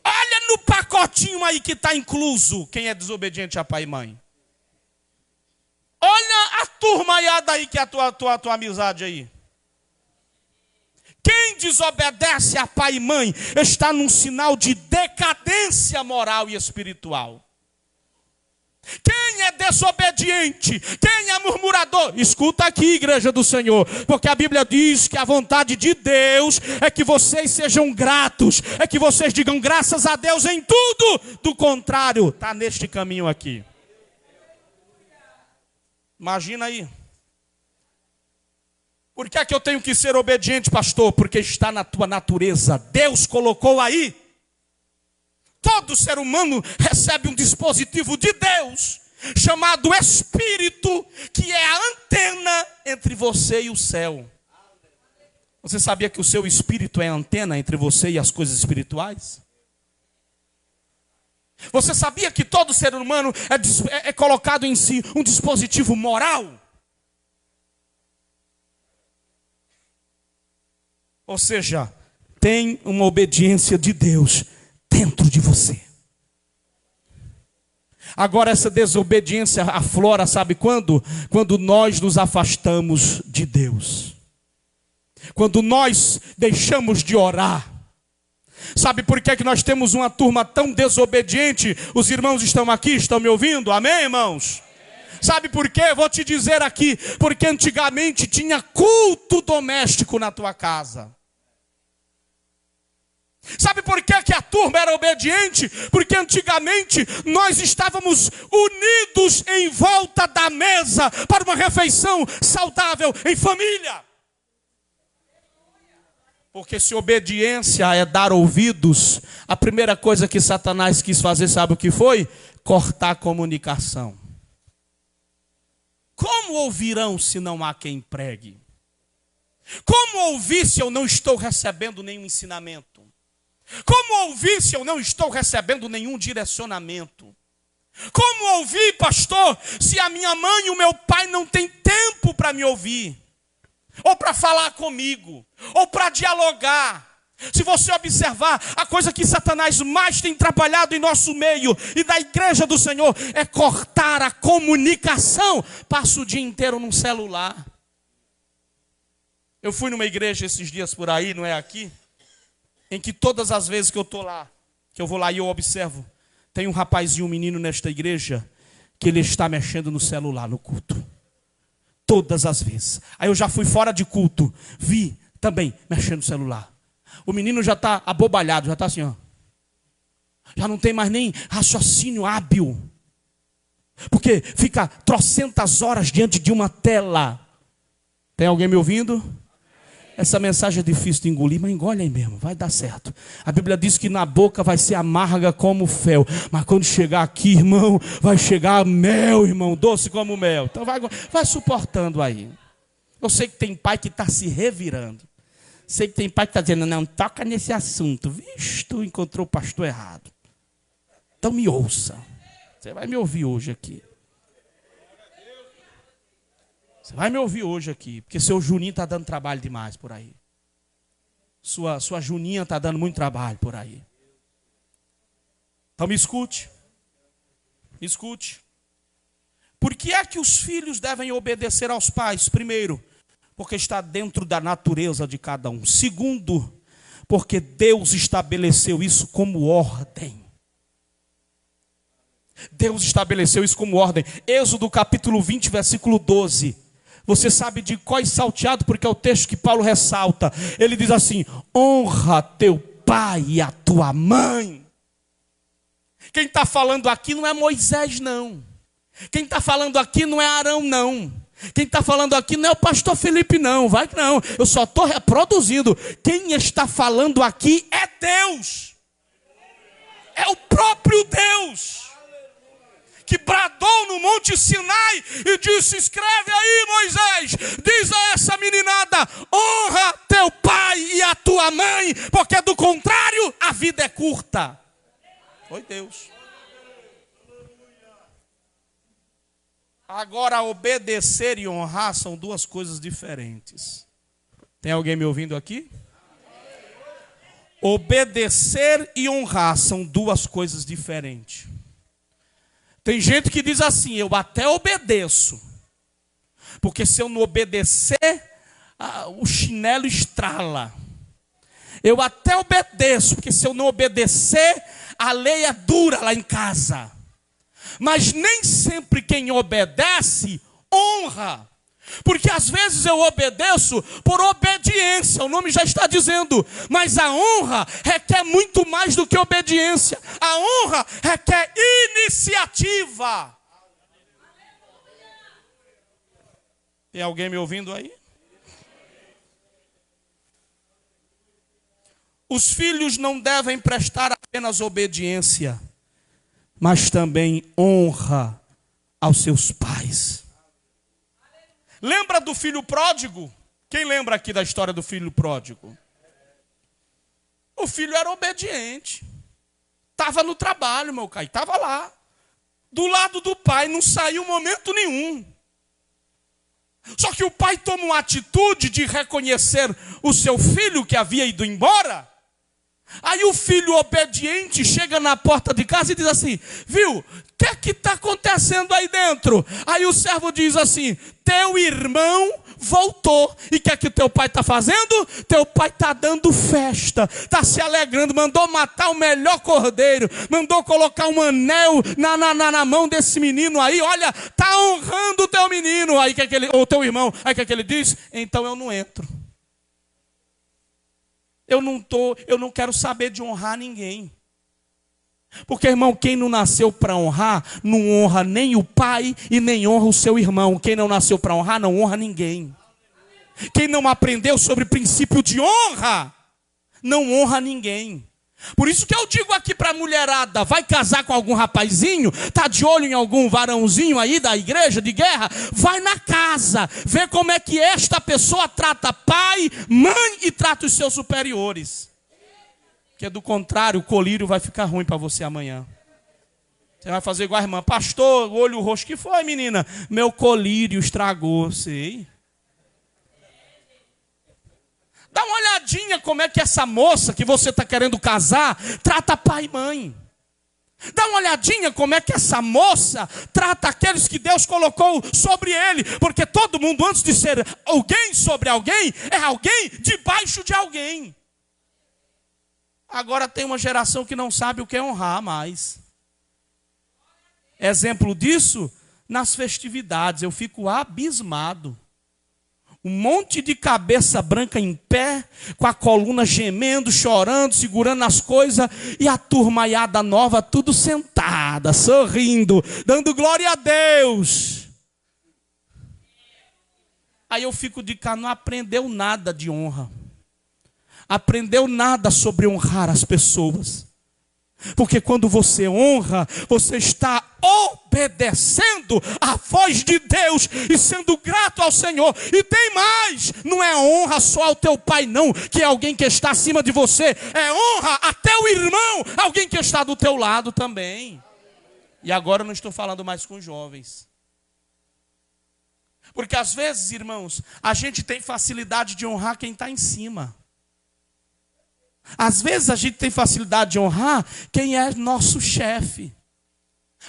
Olha no pacotinho aí que está incluso quem é desobediente a pai e mãe. Olha a turmaiada aí que é a tua amizade aí. Quem desobedece a pai e mãe está num sinal de decadência moral e espiritual. Quem é desobediente, quem é murmurador, escuta aqui, igreja do Senhor, porque a Bíblia diz que a vontade de Deus é que vocês sejam gratos, é que vocês digam graças a Deus em tudo, do contrário, está neste caminho aqui. Imagina aí. Por que é que eu tenho que ser obediente, pastor? Porque está na tua natureza, Deus colocou aí. Todo ser humano recebe um dispositivo de Deus, chamado Espírito, que é a antena entre você e o céu. Você sabia que o seu espírito é a antena entre você e as coisas espirituais? Você sabia que todo ser humano é colocado em si um dispositivo moral? Ou seja, tem uma obediência de Deus dentro de você. Agora essa desobediência aflora, sabe quando? Quando nós nos afastamos de Deus. Quando nós deixamos de orar. Sabe por que nós temos uma turma tão desobediente? Os irmãos estão aqui, estão me ouvindo? Amém, irmãos? Sabe por quê? Vou te dizer aqui. Porque antigamente tinha culto doméstico na tua casa. Sabe por que a turma era obediente? Porque antigamente nós estávamos unidos em volta da mesa para uma refeição saudável em família. Porque se obediência é dar ouvidos, a primeira coisa que Satanás quis fazer, sabe o que foi? Cortar a comunicação. Como ouvirão se não há quem pregue? Como ouvir se eu não estou recebendo nenhum ensinamento? Como ouvir se eu não estou recebendo nenhum direcionamento? Como ouvir, pastor, se a minha mãe e o meu pai não têm tempo para me ouvir? Ou para falar comigo? Ou para dialogar? Se você observar, a coisa que Satanás mais tem trabalhado em nosso meio e da igreja do Senhor é cortar a comunicação. Passa o dia inteiro num celular. Eu fui numa igreja esses dias por aí, não é aqui? Em que todas as vezes que eu estou lá, que eu vou lá e eu observo, tem um rapazinho, um menino nesta igreja, que ele está mexendo no celular, no culto. Todas as vezes. Aí eu já fui fora de culto, vi também mexendo no celular. O menino já está abobalhado, já está assim, ó. Já não tem mais nem raciocínio hábil. Porque fica trocentas horas diante de uma tela. Tem alguém me ouvindo? Essa mensagem é difícil de engolir, mas engole aí mesmo, vai dar certo. A Bíblia diz que na boca vai ser amarga como fel, mas quando chegar aqui, irmão, vai chegar mel, irmão, doce como mel. Então vai suportando aí. Eu sei que tem pai que está se revirando. Sei que tem pai que está dizendo, não, toca nesse assunto. Vixe, tu encontrou o pastor errado. Então me ouça. Você vai me ouvir hoje aqui. Você vai me ouvir hoje aqui, porque seu Juninho está dando trabalho demais por aí. Sua Juninha está dando muito trabalho por aí. Então me escute. Me escute. Por que é que os filhos devem obedecer aos pais? Primeiro, porque está dentro da natureza de cada um. Segundo, porque Deus estabeleceu isso como ordem. Deus estabeleceu isso como ordem. Êxodo capítulo 20, versículo 12. Você sabe de qual salteado, porque é o texto que Paulo ressalta. Ele diz assim: honra teu pai e a tua mãe. Quem está falando aqui não é Moisés, não. Quem está falando aqui não é Arão, não. Quem está falando aqui não é o pastor Felipe, não. Vai que não. Eu só estou reproduzindo. Quem está falando aqui é Deus. É o próprio Deus. Que bradou no Monte Sinai e disse: escreve aí, Moisés, diz a essa meninada, honra teu pai e a tua mãe, porque do contrário a vida é curta. Foi Deus. Agora, obedecer e honrar são duas coisas diferentes. Tem alguém me ouvindo aqui? Obedecer e honrar são duas coisas diferentes. Tem gente que diz assim: eu até obedeço, porque se eu não obedecer, o chinelo estrala. Eu até obedeço, porque se eu não obedecer, a lei é dura lá em casa. Mas nem sempre quem obedece, honra. Porque às vezes eu obedeço por obediência, o nome já está dizendo. Mas a honra requer muito mais do que obediência. A honra requer iniciativa. Tem alguém me ouvindo aí? Os filhos não devem prestar apenas obediência, mas também honra aos seus pais. Lembra do filho pródigo? Quem lembra aqui da história do filho pródigo? O filho era obediente. Estava no trabalho, meu Caio. Estava lá. Do lado do pai. Não saiu momento nenhum. Só que o pai toma uma atitude de reconhecer o seu filho que havia ido embora. Aí o filho obediente chega na porta de casa e diz assim: viu, o que é que está acontecendo aí dentro? Aí o servo diz assim: teu irmão voltou. E o que é que teu pai está fazendo? Teu pai está dando festa, está se alegrando, mandou matar o melhor cordeiro, mandou colocar um anel na mão desse menino aí, olha, está honrando o teu menino, aí que é que ele, ou teu irmão, aí que é que ele diz? Então eu não entro. Eu não quero saber de honrar ninguém. Porque, irmão, quem não nasceu para honrar, não honra nem o pai e nem honra o seu irmão. Quem não nasceu para honrar, não honra ninguém. Quem não aprendeu sobre princípio de honra, não honra ninguém. Por isso que eu digo aqui para a mulherada: vai casar com algum rapazinho, está de olho em algum varãozinho aí da igreja de guerra, vai na casa, vê como é que esta pessoa trata pai, mãe e trata os seus superiores. Porque do contrário, o colírio vai ficar ruim para você amanhã. Você vai fazer igual a irmã: pastor, olho roxo, que foi, menina? Meu colírio estragou, sei. Dá uma olhadinha como é que essa moça que você está querendo casar trata pai e mãe. Dá uma olhadinha como é que essa moça trata aqueles que Deus colocou sobre ele. Porque todo mundo, antes de ser alguém sobre alguém, é alguém debaixo de alguém. Agora tem uma geração que não sabe o que é honrar mais. Exemplo disso, nas festividades, eu fico abismado. Um monte de cabeça branca em pé, com a coluna gemendo, chorando, segurando as coisas, e a turmaiada nova tudo sentada, sorrindo, dando glória a Deus. Aí eu fico de cá, não aprendeu nada de honra. Aprendeu nada sobre honrar as pessoas. Porque quando você honra, você está obedecendo a voz de Deus e sendo grato ao Senhor. E tem mais, não é honra só ao teu pai não, que é alguém que está acima de você. É honra até o irmão, alguém que está do teu lado também. E agora eu não estou falando mais com jovens. Porque às vezes, irmãos, a gente tem facilidade de honrar quem está em cima. Às vezes a gente tem facilidade de honrar quem é nosso chefe.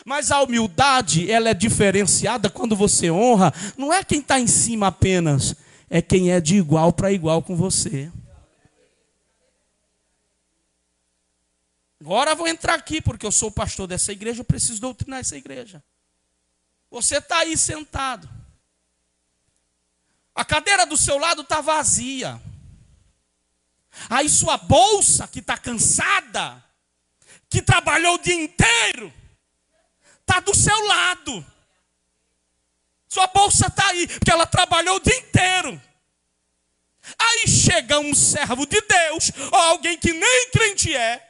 Mas a humildade, ela é diferenciada quando você honra. Não é quem está em cima apenas, é quem é de igual para igual com você. Agora eu vou entrar aqui, porque eu sou o pastor dessa igreja, eu preciso doutrinar essa igreja. Você está aí sentado. A cadeira do seu lado está vazia. Aí sua bolsa, que está cansada, que trabalhou o dia inteiro, está do seu lado. Sua bolsa está aí, porque ela trabalhou o dia inteiro. Aí chega um servo de Deus, ou alguém que nem crente é,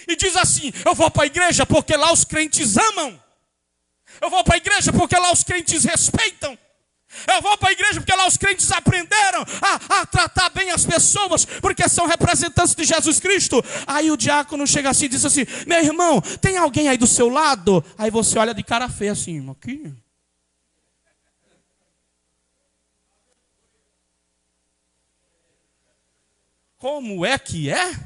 e diz assim: eu vou para a igreja porque lá os crentes amam. Eu vou para a igreja porque lá os crentes respeitam. Eu vou para a igreja porque lá os crentes aprenderam a tratar bem as pessoas, porque são representantes de Jesus Cristo. Aí o diácono chega assim e diz assim: meu irmão, tem alguém aí do seu lado? Aí você olha de cara feia assim: aqui. Como é que é?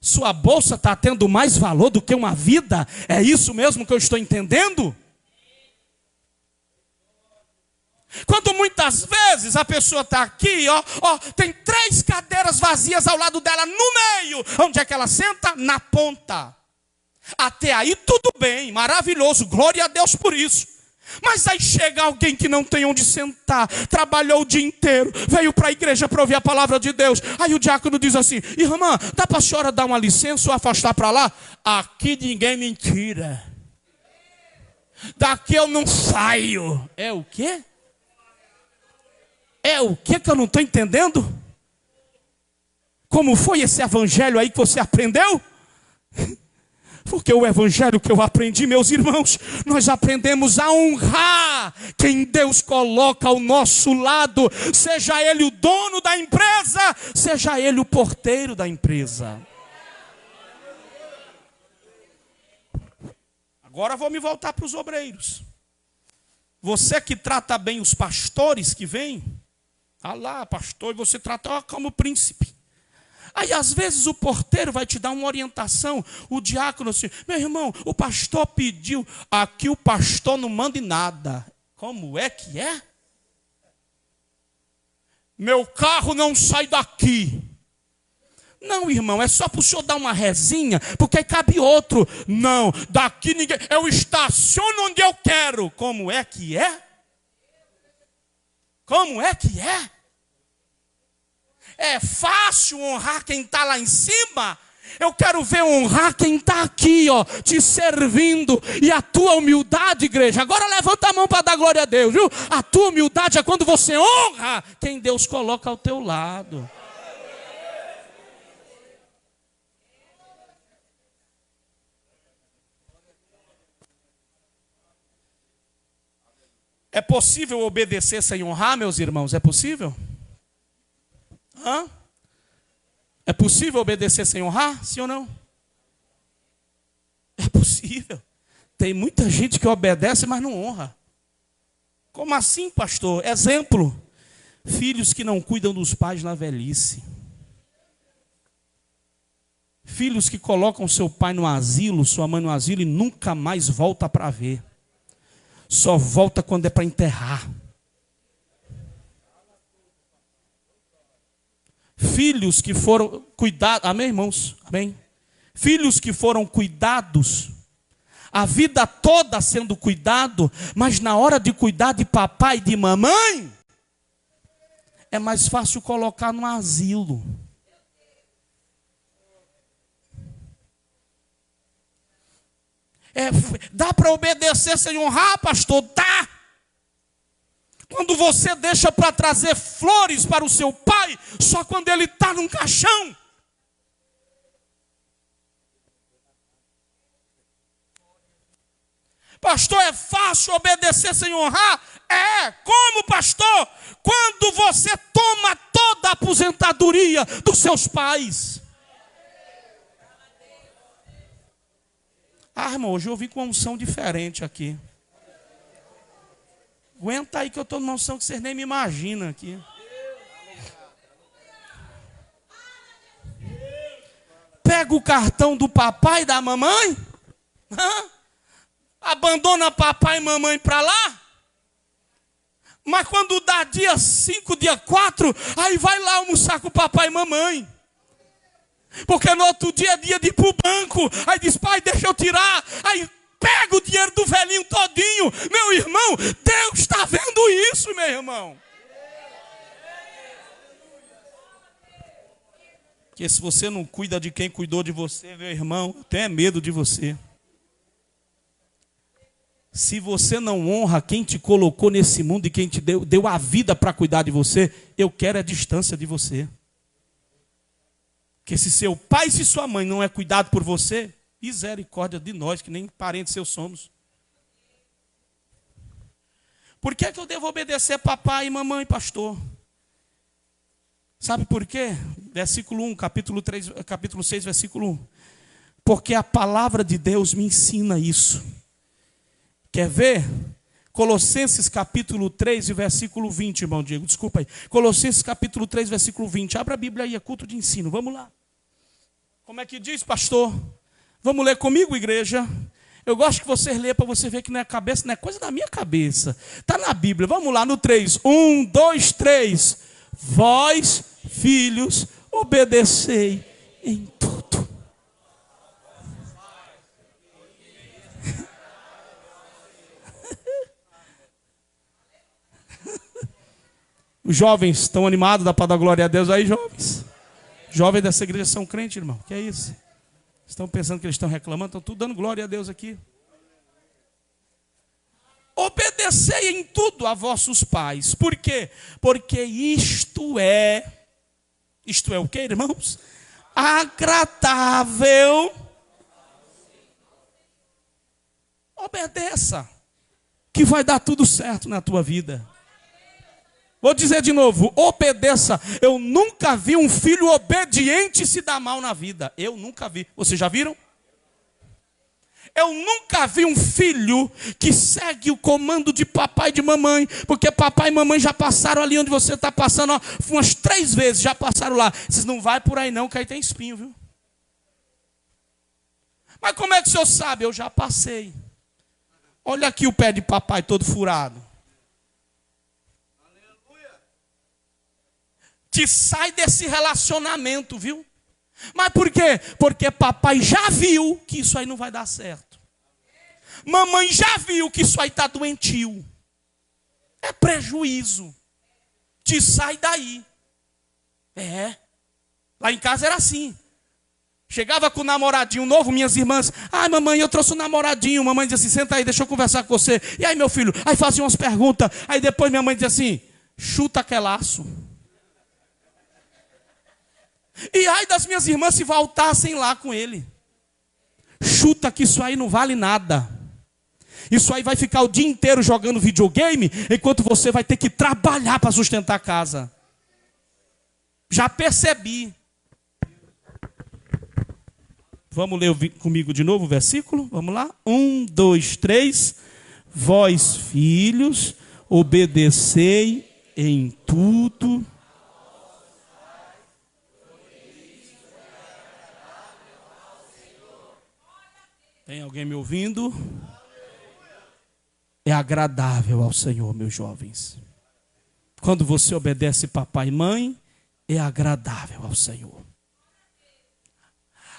Sua bolsa está tendo mais valor do que uma vida? É isso mesmo que eu estou entendendo? Quando muitas vezes a pessoa está aqui, tem 3 cadeiras vazias ao lado dela, no meio. Onde é que ela senta? Na ponta. Até aí tudo bem, maravilhoso, glória a Deus por isso. Mas aí chega alguém que não tem onde sentar, trabalhou o dia inteiro, veio para a igreja para ouvir a palavra de Deus. Aí o diácono diz assim: irmã, dá para a senhora dar uma licença ou afastar para lá? Aqui ninguém me tira. Daqui eu não saio. É o quê? É o que eu não estou entendendo? Como foi esse evangelho aí que você aprendeu? Porque o evangelho que eu aprendi, meus irmãos, nós aprendemos a honrar quem Deus coloca ao nosso lado. Seja ele o dono da empresa, seja ele o porteiro da empresa. Agora vou me voltar para os obreiros. Você que trata bem os pastores que vêm, lá, pastor, e você trata como príncipe. Aí às vezes o porteiro vai te dar uma orientação, o diácono assim, meu irmão, o pastor pediu, aqui o pastor não manda em nada. Como é que é? Meu carro não sai daqui. Não, irmão, é só para o senhor dar uma rezinha, porque aí cabe outro. Não, daqui ninguém, eu estaciono onde eu quero. Como é que é? Como é que é? É fácil honrar quem está lá em cima? Eu quero ver honrar quem está aqui, ó, te servindo. E a tua humildade, igreja, agora levanta a mão para dar glória a Deus, viu? A tua humildade é quando você honra quem Deus coloca ao teu lado. É possível obedecer sem honrar, meus irmãos? É possível? Hã? É possível obedecer sem honrar? Sim ou não? É possível. Tem muita gente que obedece, mas não honra. Como assim, pastor? Exemplo. Filhos que não cuidam dos pais na velhice. Filhos que colocam seu pai no asilo, sua mãe no asilo e nunca mais volta para ver. Só volta quando é para enterrar. Filhos que foram cuidados, amém, irmãos? Amém? Filhos que foram cuidados, a vida toda sendo cuidado, mas na hora de cuidar de papai e de mamãe, é mais fácil colocar no asilo. Dá para obedecer sem honrar, pastor? Dá! Quando você deixa para trazer flores para o seu pai, só quando ele está num caixão. Pastor, é fácil obedecer sem honrar? É. Como, pastor? Quando você toma toda a aposentadoria dos seus pais. Ah, irmão, hoje eu vim com uma unção diferente aqui. Aguenta aí que eu estou numa unção que vocês nem me imaginam aqui. Pega o cartão do papai e da mamãe. Abandona papai e mamãe para lá. Mas quando dá dia 5, dia 4, aí vai lá almoçar com o papai e mamãe. Porque no outro dia é dia de ir para o banco. Aí diz, pai, deixa eu tirar. Aí pega o dinheiro do velhinho todinho. Meu irmão, Deus está vendo isso, meu irmão. Porque se você não cuida de quem cuidou de você, meu irmão, eu tenho medo de você. Se você não honra quem te colocou nesse mundo e quem te deu a vida para cuidar de você, eu quero a distância de você. Porque se seu pai e se sua mãe não é cuidado por você, misericórdia de nós, que nem parentes seus somos. Por que eu devo obedecer papai e mamãe, pastor? Sabe por quê? Versículo 1, capítulo 6, versículo 1. Porque a palavra de Deus me ensina isso. Quer ver? Colossenses capítulo 3 e versículo 20, irmão Diego, desculpa aí. Colossenses capítulo 3, versículo 20. Abra a Bíblia aí, é culto de ensino. Vamos lá. Como é que diz, pastor? Vamos ler comigo, igreja? Eu gosto que vocês leiam para você ver que não é cabeça, não é coisa da minha cabeça. Está na Bíblia. Vamos lá no 3. 1, 2, 3. Vós, filhos, obedecei em tudo. Os jovens estão animados, dá para dar glória a Deus aí, jovens? Jovens dessa igreja são crentes, irmão. Que é isso? Estão pensando que eles estão reclamando? Estão tudo dando glória a Deus aqui. Obedecei em tudo a vossos pais. Por quê? Porque isto é o que, irmãos? Agradável. Obedeça, que vai dar tudo certo na tua vida. Vou dizer de novo, obedeça. Eu nunca vi um filho obediente se dar mal na vida. Eu nunca vi. Vocês já viram? Eu nunca vi um filho que segue o comando de papai e de mamãe, porque papai e mamãe já passaram ali onde você está passando, ó, umas 3 vezes, já passaram lá. Vocês não vai por aí não, que aí tem espinho, viu? Mas como é que o senhor sabe? Eu já passei. Olha aqui o pé de papai todo furado. Te sai desse relacionamento, viu? Mas por quê? Porque papai já viu que isso aí não vai dar certo. Mamãe já viu que isso aí está doentio. É prejuízo. Te sai daí. Lá em casa era assim. Chegava com um namoradinho novo, minhas irmãs. Ai, mamãe, eu trouxe um namoradinho. Mamãe dizia assim, senta aí, deixa eu conversar com você. E aí, meu filho? Aí fazia umas perguntas. Aí depois minha mãe dizia assim, chuta aquele laço. E ai das minhas irmãs se voltassem lá com ele. Chuta que isso aí não vale nada. Isso aí vai ficar o dia inteiro jogando videogame, enquanto você vai ter que trabalhar para sustentar a casa. Já percebi. Vamos ler comigo de novo o versículo? Vamos lá? 1, 2, 3. Vós, filhos, obedecei em tudo. Tem alguém me ouvindo? É agradável ao Senhor, meus jovens. Quando você obedece papai e mãe, é agradável ao Senhor.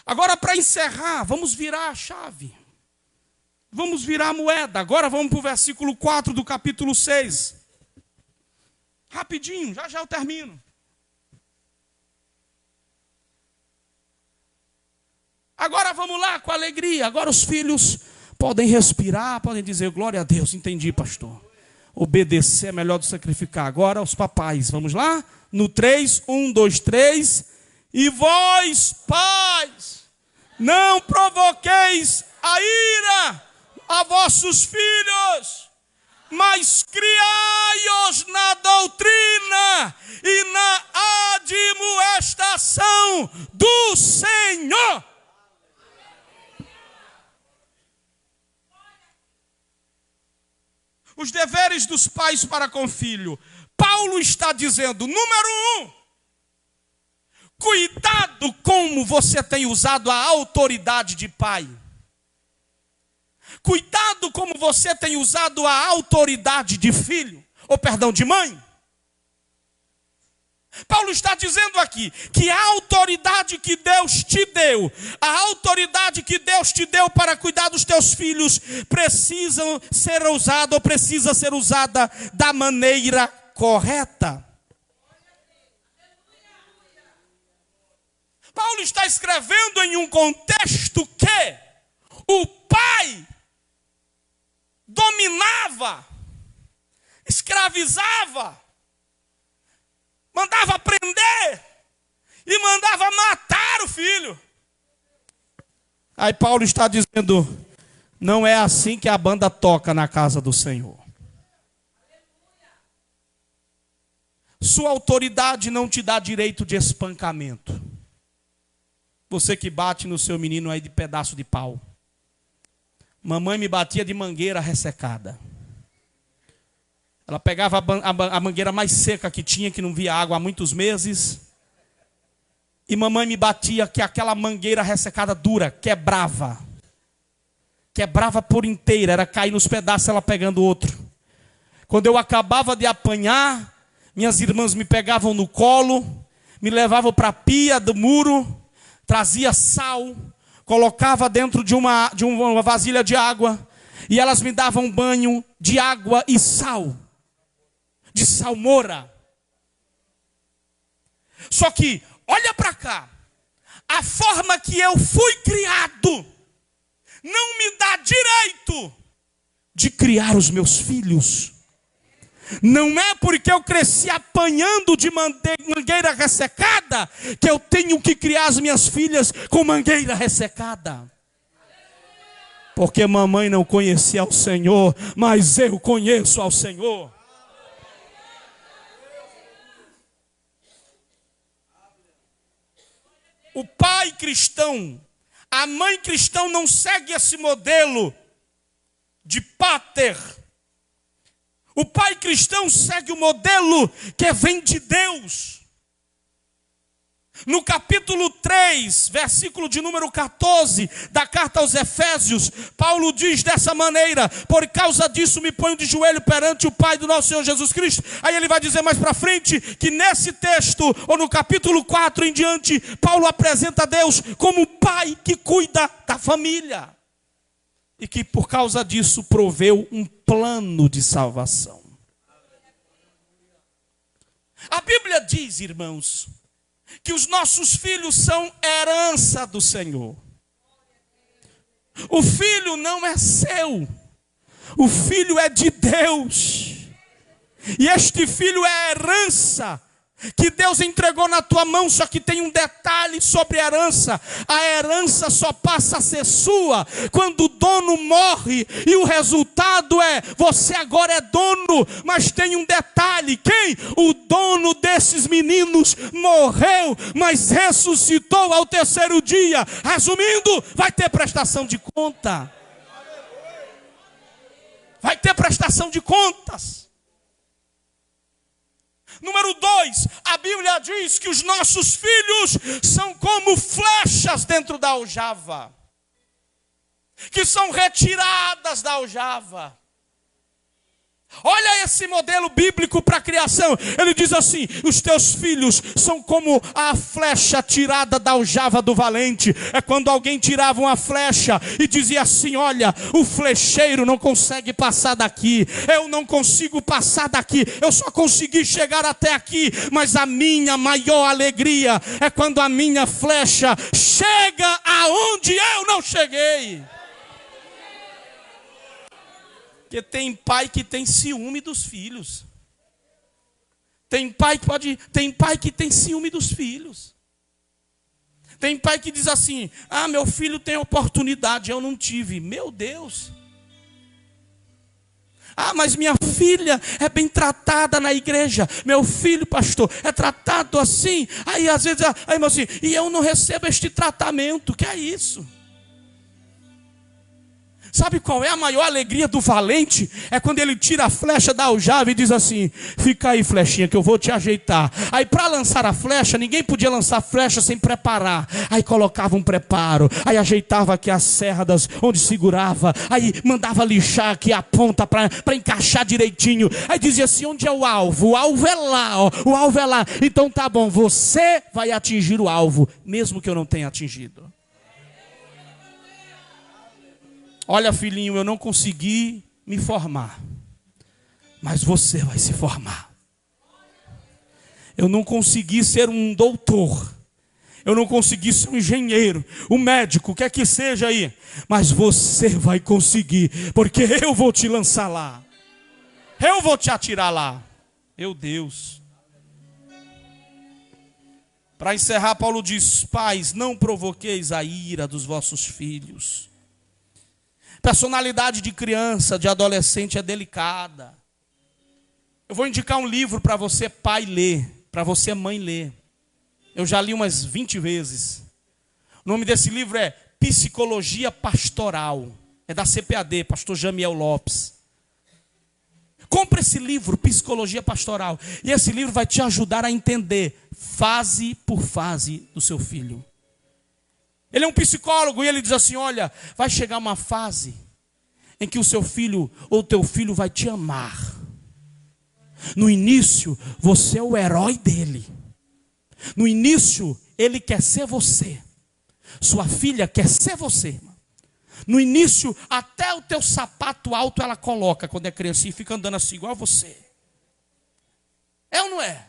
Agora, para encerrar, vamos virar a chave. Vamos virar a moeda. Agora vamos para o versículo 4 do capítulo 6. Rapidinho, já eu termino. Agora vamos lá com alegria. Agora os filhos podem respirar, podem dizer glória a Deus. Entendi, pastor. Obedecer é melhor do que sacrificar. Agora os papais, vamos lá? No 3, 1, 2, 3. E vós, pais, não provoqueis a ira a vossos filhos, mas criai-os na doutrina e na admoestação do Senhor. Os deveres dos pais para com o filho. Paulo está dizendo, número 1, cuidado como você tem usado a autoridade de pai. Cuidado como você tem usado a autoridade de filho, ou perdão, de mãe. Paulo está dizendo aqui que a autoridade que Deus te deu, a autoridade que Deus te deu para cuidar dos teus filhos, precisa ser usada da maneira correta. Paulo está escrevendo em um contexto que o pai dominava, escravizava, mandava prender e mandava matar o filho. Aí Paulo está dizendo, não é assim que a banda toca na casa do Senhor. Sua autoridade não te dá direito de espancamento. Você que bate no seu menino aí de pedaço de pau. Mamãe me batia de mangueira ressecada. Ela pegava a mangueira mais seca que tinha, que não via água há muitos meses. E mamãe me batia que aquela mangueira ressecada dura, quebrava. Quebrava por inteira, era cair nos pedaços, ela pegando outro. Quando eu acabava de apanhar, minhas irmãs me pegavam no colo, me levavam para a pia do muro, trazia sal, colocava dentro de uma vasilha de água, e elas me davam banho de água e sal. De salmoura. Só que, olha para cá, a forma que eu fui criado não me dá direito de criar os meus filhos. Não é porque eu cresci apanhando de mangueira ressecada que eu tenho que criar as minhas filhas com mangueira ressecada. Porque mamãe não conhecia ao Senhor, mas eu conheço ao Senhor. O pai cristão A mãe cristã não segue esse modelo de pater. O pai cristão segue o modelo que vem de Deus. No capítulo 3, versículo de número 14, da carta aos Efésios, Paulo diz dessa maneira: por causa disso me ponho de joelho perante o Pai do nosso Senhor Jesus Cristo. Aí ele vai dizer mais para frente, que nesse texto, ou no capítulo 4 em diante, Paulo apresenta Deus como o pai que cuida da família. E que por causa disso proveu um plano de salvação. A Bíblia diz, irmãos, que os nossos filhos são herança do Senhor. O filho não é seu, o filho é de Deus. E este filho é a herança que Deus entregou na tua mão. Só que tem um detalhe sobre a herança: a herança só passa a ser sua quando o dono morre, e o resultado é, você agora é dono. Mas tem um detalhe: quem? O dono desses meninos morreu, mas ressuscitou ao terceiro dia. Resumindo, vai ter prestação de conta. Vai ter prestação de contas. Número 2, a Bíblia diz que os nossos filhos são como flechas dentro da aljava, que são retiradas da aljava. Olha esse modelo bíblico para a criação. Ele diz assim: os teus filhos são como a flecha tirada da aljava do valente. É quando alguém tirava uma flecha e dizia assim: olha, o flecheiro não consegue passar daqui, eu não consigo passar daqui, eu só consegui chegar até aqui. Mas a minha maior alegria é quando a minha flecha chega aonde eu não cheguei. Porque tem pai que tem ciúme dos filhos. Tem pai que tem ciúme dos filhos. Tem pai que diz assim: ah, meu filho tem oportunidade, eu não tive. Meu Deus. Ah, mas minha filha é bem tratada na igreja. Meu filho, pastor, é tratado assim. Aí às vezes, aí, irmão, assim, e eu não recebo este tratamento. Que é isso? Sabe qual é a maior alegria do valente? É quando ele tira a flecha da aljava e diz assim: fica aí, flechinha, que eu vou te ajeitar. Aí para lançar a flecha, ninguém podia lançar flecha sem preparar. Aí colocava um preparo, aí ajeitava aqui as cerdas onde segurava, aí mandava lixar aqui a ponta para encaixar direitinho. Aí dizia assim: onde é o alvo? O alvo é lá, ó. O alvo é lá. Então tá bom, você vai atingir o alvo, mesmo que eu não tenha atingido. Olha, filhinho, eu não consegui me formar, mas você vai se formar. Eu não consegui ser um doutor, eu não consegui ser um engenheiro, um médico, o que é que seja aí, mas você vai conseguir, porque eu vou te lançar lá, eu vou te atirar lá. Meu Deus. Para encerrar, Paulo diz: pais, não provoqueis a ira dos vossos filhos. Personalidade de criança, de adolescente é delicada. Eu vou indicar um livro para você, pai, ler, para você, mãe, ler. Eu já li umas 20 vezes. O nome desse livro é Psicologia Pastoral. É da CPAD, pastor Jamiel Lopes. Compre esse livro, Psicologia Pastoral. E esse livro vai te ajudar a entender fase por fase do seu filho. Ele é um psicólogo e ele diz assim: olha, vai chegar uma fase em que o seu filho ou teu filho vai te amar. No início, você é o herói dele. No início, ele quer ser você. Sua filha quer ser você. No início, até o teu sapato alto ela coloca quando é criança e fica andando assim, igual a você. É ou não é?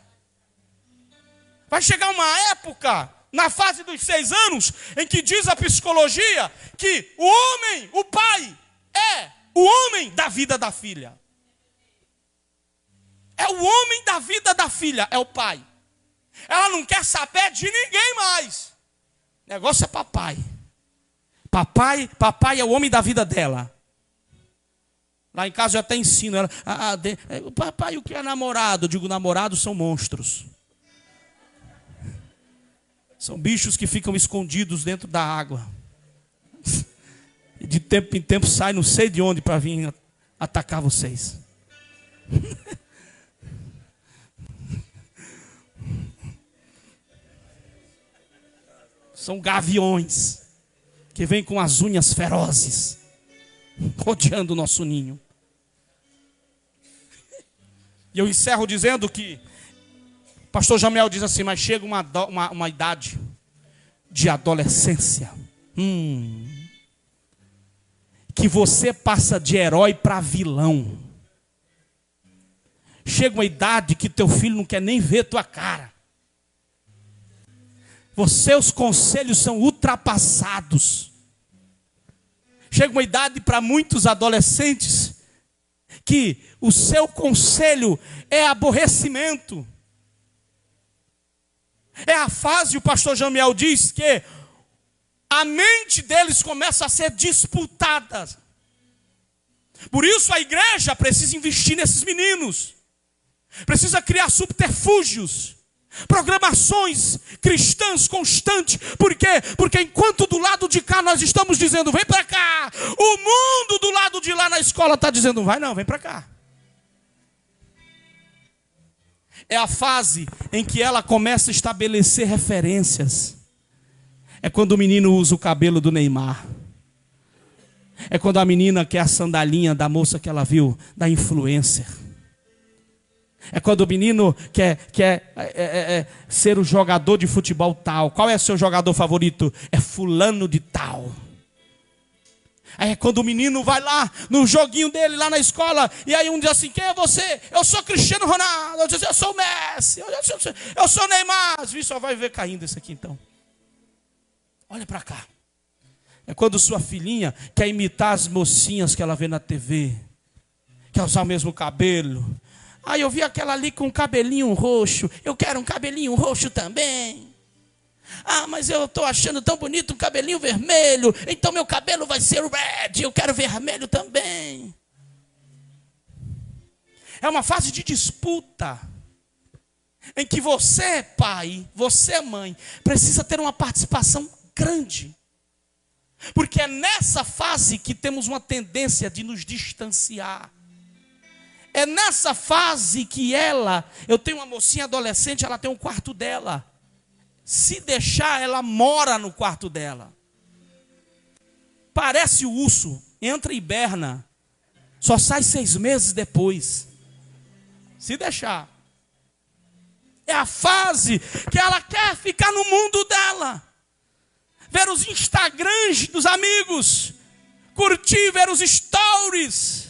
Vai chegar uma época, na fase dos 6 anos, em que diz a psicologia que o homem, o pai, é o homem da vida da filha. É o homem da vida da filha, é o pai. Ela não quer saber de ninguém mais. O negócio é papai. Papai é o homem da vida dela. Lá em casa eu até ensino ela. Papai, o que é namorado? Eu digo, namorados são monstros. São bichos que ficam escondidos dentro da água. de tempo em tempo sai não sei de onde para vir atacar vocês. São gaviões que vêm com as unhas ferozes, rodeando o nosso ninho. E eu encerro dizendo que o pastor Jamiel diz assim, mas chega uma idade de adolescência, que você passa de herói para vilão. Chega uma idade que teu filho não quer nem ver tua cara. Seus conselhos são ultrapassados. Chega uma idade para muitos adolescentes que o seu conselho é aborrecimento. É a fase, o pastor Jamiel diz, que a mente deles começa a ser disputada. Por isso a igreja precisa investir nesses meninos. Precisa criar subterfúgios, programações cristãs constantes. Por quê? Porque enquanto do lado de cá nós estamos dizendo, vem para cá, o mundo do lado de lá na escola está dizendo, vai não, vem para cá. É a fase em que ela começa a estabelecer referências. É quando o menino usa o cabelo do Neymar. É quando a menina quer a sandalinha da moça que ela viu, da influencer. É quando o menino quer ser o jogador de futebol tal. Qual é seu jogador favorito? É fulano de tal. Aí é quando o menino vai lá no joguinho dele, lá na escola, e aí um diz assim, quem é você? Eu sou Cristiano Ronaldo. Eu sou o Messi. Eu sou o Neymar. Só vai ver caindo esse aqui então. Olha para cá. É quando sua filhinha quer imitar as mocinhas que ela vê na TV. Quer usar o mesmo cabelo. Ah, eu vi aquela ali com um cabelinho roxo. Eu quero um cabelinho roxo também. Ah, mas eu estou achando tão bonito um cabelinho vermelho. Então meu cabelo vai ser red. Eu quero vermelho também. É uma fase de disputa. Em que você, pai, você, mãe, precisa ter uma participação grande. Porque é nessa fase que temos uma tendência de nos distanciar. É nessa fase que eu tenho uma mocinha adolescente, ela tem um quarto dela. Se deixar, ela mora no quarto dela. Parece o urso, entra e hiberna. Só sai 6 meses depois. Se deixar. É a fase que ela quer ficar no mundo dela. Ver os Instagrams dos amigos. Curtir, ver os stories.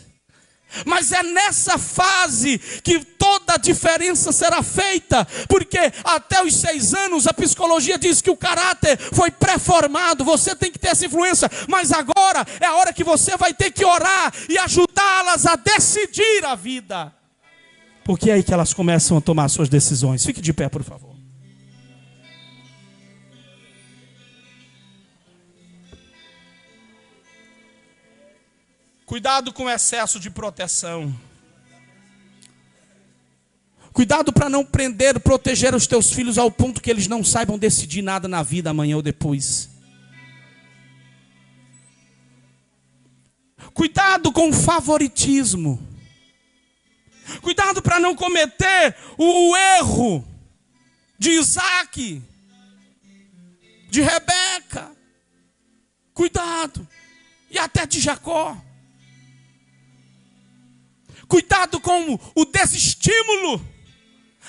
Mas é nessa fase que toda a diferença será feita. Porque até os 6 anos a psicologia diz que o caráter foi pré-formado. Você tem que ter essa influência. Mas agora é a hora que você vai ter que orar e ajudá-las a decidir a vida. Porque é aí que elas começam a tomar suas decisões. Fique de pé, por favor. Cuidado com o excesso de proteção. Cuidado para não proteger os teus filhos ao ponto que eles não saibam decidir nada na vida amanhã ou depois. Cuidado com o favoritismo. Cuidado para não cometer o erro de Isaac, de Rebeca. Cuidado. E até de Jacó. Cuidado com o desestímulo,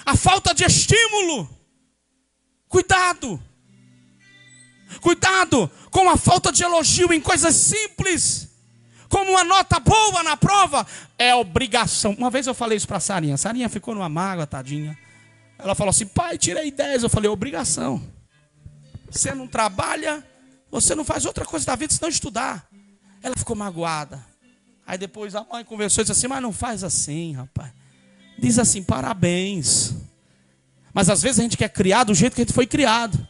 a falta de estímulo. Cuidado. Cuidado com a falta de elogio em coisas simples. Como uma nota boa na prova, é obrigação. Uma vez eu falei isso para a Sarinha. A Sarinha ficou numa mágoa, tadinha. Ela falou assim, pai, tirei 10. Eu falei, obrigação. Você não trabalha, você não faz outra coisa da vida senão estudar. Ela ficou magoada. Aí depois a mãe conversou e disse assim, mas não faz assim, rapaz. Diz assim, parabéns. Mas às vezes a gente quer criar do jeito que a gente foi criado.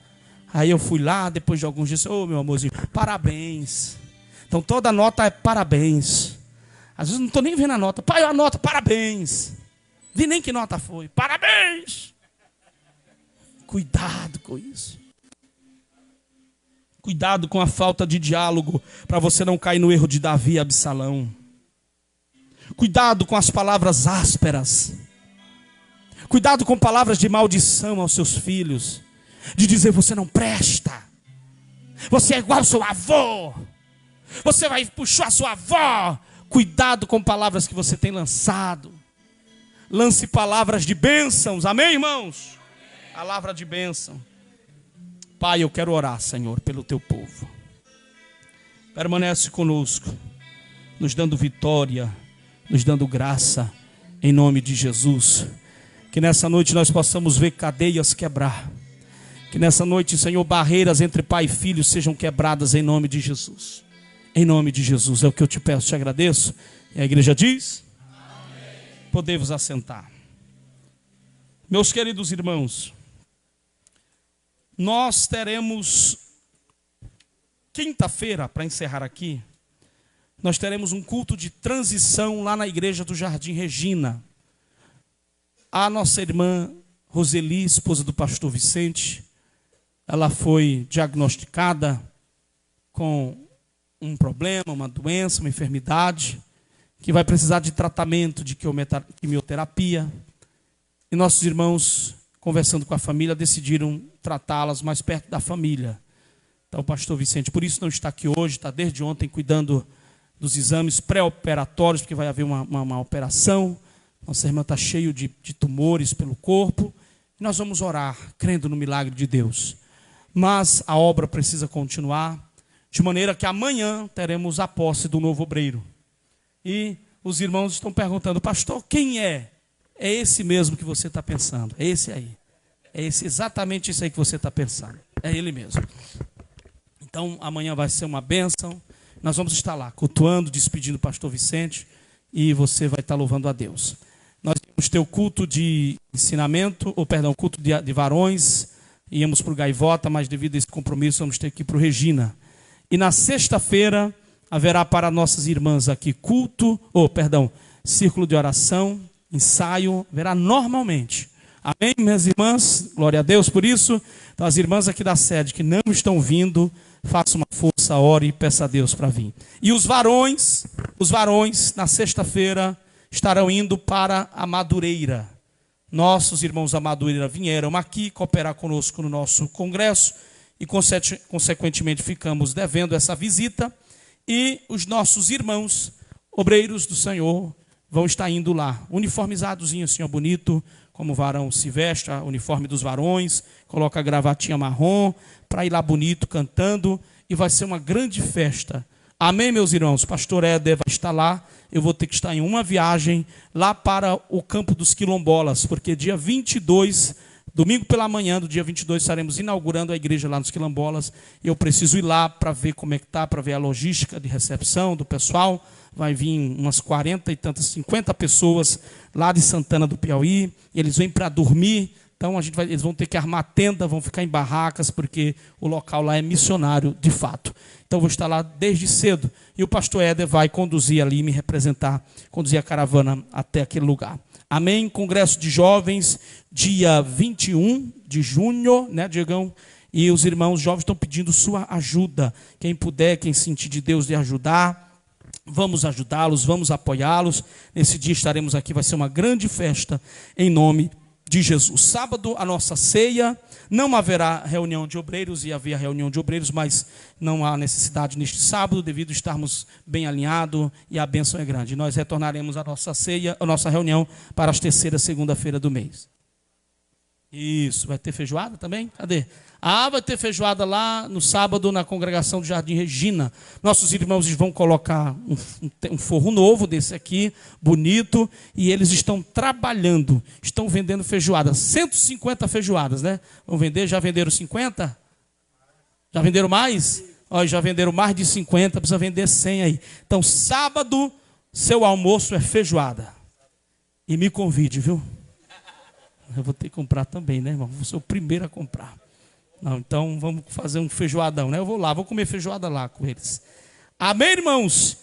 Aí eu fui lá, depois de alguns dias, meu amorzinho, parabéns. Então toda nota é parabéns. Às vezes não estou nem vendo a nota. Pai, a nota, parabéns. Vi nem que nota foi. Parabéns. Cuidado com isso. Cuidado com a falta de diálogo, para você não cair no erro de Davi e Absalão. Cuidado com as palavras ásperas. Cuidado com palavras de maldição aos seus filhos. De dizer, você não presta. Você é igual ao seu avô. Você vai puxar a sua avó. Cuidado com palavras que você tem lançado. Lance palavras de bênçãos. Amém, irmãos? Palavra de bênção. Pai, eu quero orar, Senhor, pelo teu povo. Permanece conosco, nos dando vitória, nos dando graça, em nome de Jesus. Que nessa noite nós possamos ver cadeias quebrar. Que nessa noite, Senhor, barreiras entre pai e filho sejam quebradas em nome de Jesus. Em nome de Jesus, é o que eu te peço, te agradeço. E a igreja diz: amém. Podemos assentar. Meus queridos irmãos, nós teremos quinta-feira, para encerrar aqui, nós teremos um culto de transição lá na igreja do Jardim Regina. A nossa irmã Roseli, esposa do pastor Vicente, ela foi diagnosticada com um problema, uma doença, uma enfermidade, que vai precisar de tratamento, de quimioterapia. E nossos irmãos, conversando com a família, decidiram tratá-las mais perto da família. Então o pastor Vicente, por isso não está aqui hoje, está desde ontem cuidando dos exames pré-operatórios, porque vai haver uma operação. Nossa irmã está cheia de tumores pelo corpo. E nós vamos orar, crendo no milagre de Deus. Mas a obra precisa continuar, de maneira que amanhã teremos a posse do novo obreiro. E os irmãos estão perguntando, pastor, quem é? É esse mesmo que você está pensando, é esse aí. É exatamente isso aí que você está pensando, é ele mesmo. Então amanhã vai ser uma bênção, nós vamos estar lá, cultuando, despedindo o pastor Vicente, e você vai estar louvando a Deus. Nós vamos ter o culto de ensinamento, culto de varões, íamos para o Gaivota, mas devido a esse compromisso vamos ter que ir para o Regina. E na sexta-feira haverá para nossas irmãs aqui círculo de oração, ensaio, haverá normalmente. Amém, minhas irmãs? Glória a Deus por isso. Então as irmãs aqui da sede que não estão vindo, faça uma força, ore e peça a Deus para vir. E os varões, na sexta-feira, estarão indo para a Madureira. Nossos irmãos da Madureira vieram aqui cooperar conosco no nosso congresso e, consequentemente, ficamos devendo essa visita. E os nossos irmãos, obreiros do Senhor, vão estar indo lá, uniformizadozinho, assim, ó, bonito, como o varão se veste, o uniforme dos varões, coloca a gravatinha marrom, para ir lá bonito, cantando, e vai ser uma grande festa. Amém, meus irmãos? O pastor Éder vai estar lá, eu vou ter que estar em uma viagem lá para o campo dos quilombolas, porque dia 22, domingo pela manhã do dia 22, estaremos inaugurando a igreja lá nos quilombolas, e eu preciso ir lá para ver como é que está, para ver a logística de recepção do pessoal. Vai vir umas 40 e tantas, 50 pessoas lá de Santana do Piauí, eles vêm para dormir, então eles vão ter que armar tenda, vão ficar em barracas, porque o local lá é missionário de fato. Então vou estar lá desde cedo, e o pastor Éder vai conduzir ali, me representar, conduzir a caravana até aquele lugar. Amém? Congresso de Jovens, dia 21 de junho, né, Diegão? E os irmãos jovens estão pedindo sua ajuda. Quem puder, quem sentir de Deus de ajudar, vamos ajudá-los, vamos apoiá-los. Nesse dia estaremos aqui, vai ser uma grande festa em nome de Jesus. Sábado, a nossa ceia, não haverá reunião de obreiros, ia haver reunião de obreiros, mas não há necessidade neste sábado, devido a estarmos bem alinhados e a bênção é grande. Nós retornaremos a nossa ceia, a nossa reunião para as terceira segunda-feira do mês. Isso, vai ter feijoada também? Cadê? Vai ter feijoada lá no sábado na congregação do Jardim Regina. Nossos irmãos vão colocar um forro novo desse aqui, bonito, e eles estão trabalhando, estão vendendo feijoada, 150 feijoadas, né? Vão vender, já venderam 50? Já venderam mais? Já venderam mais de 50, precisa vender 100 aí. Então sábado, seu almoço é feijoada. E me convide, viu? Eu vou ter que comprar também, né, irmão? Vou ser o primeiro a comprar. Não, então vamos fazer um feijoadão, né? Eu vou lá, vou comer feijoada lá com eles. Amém, irmãos?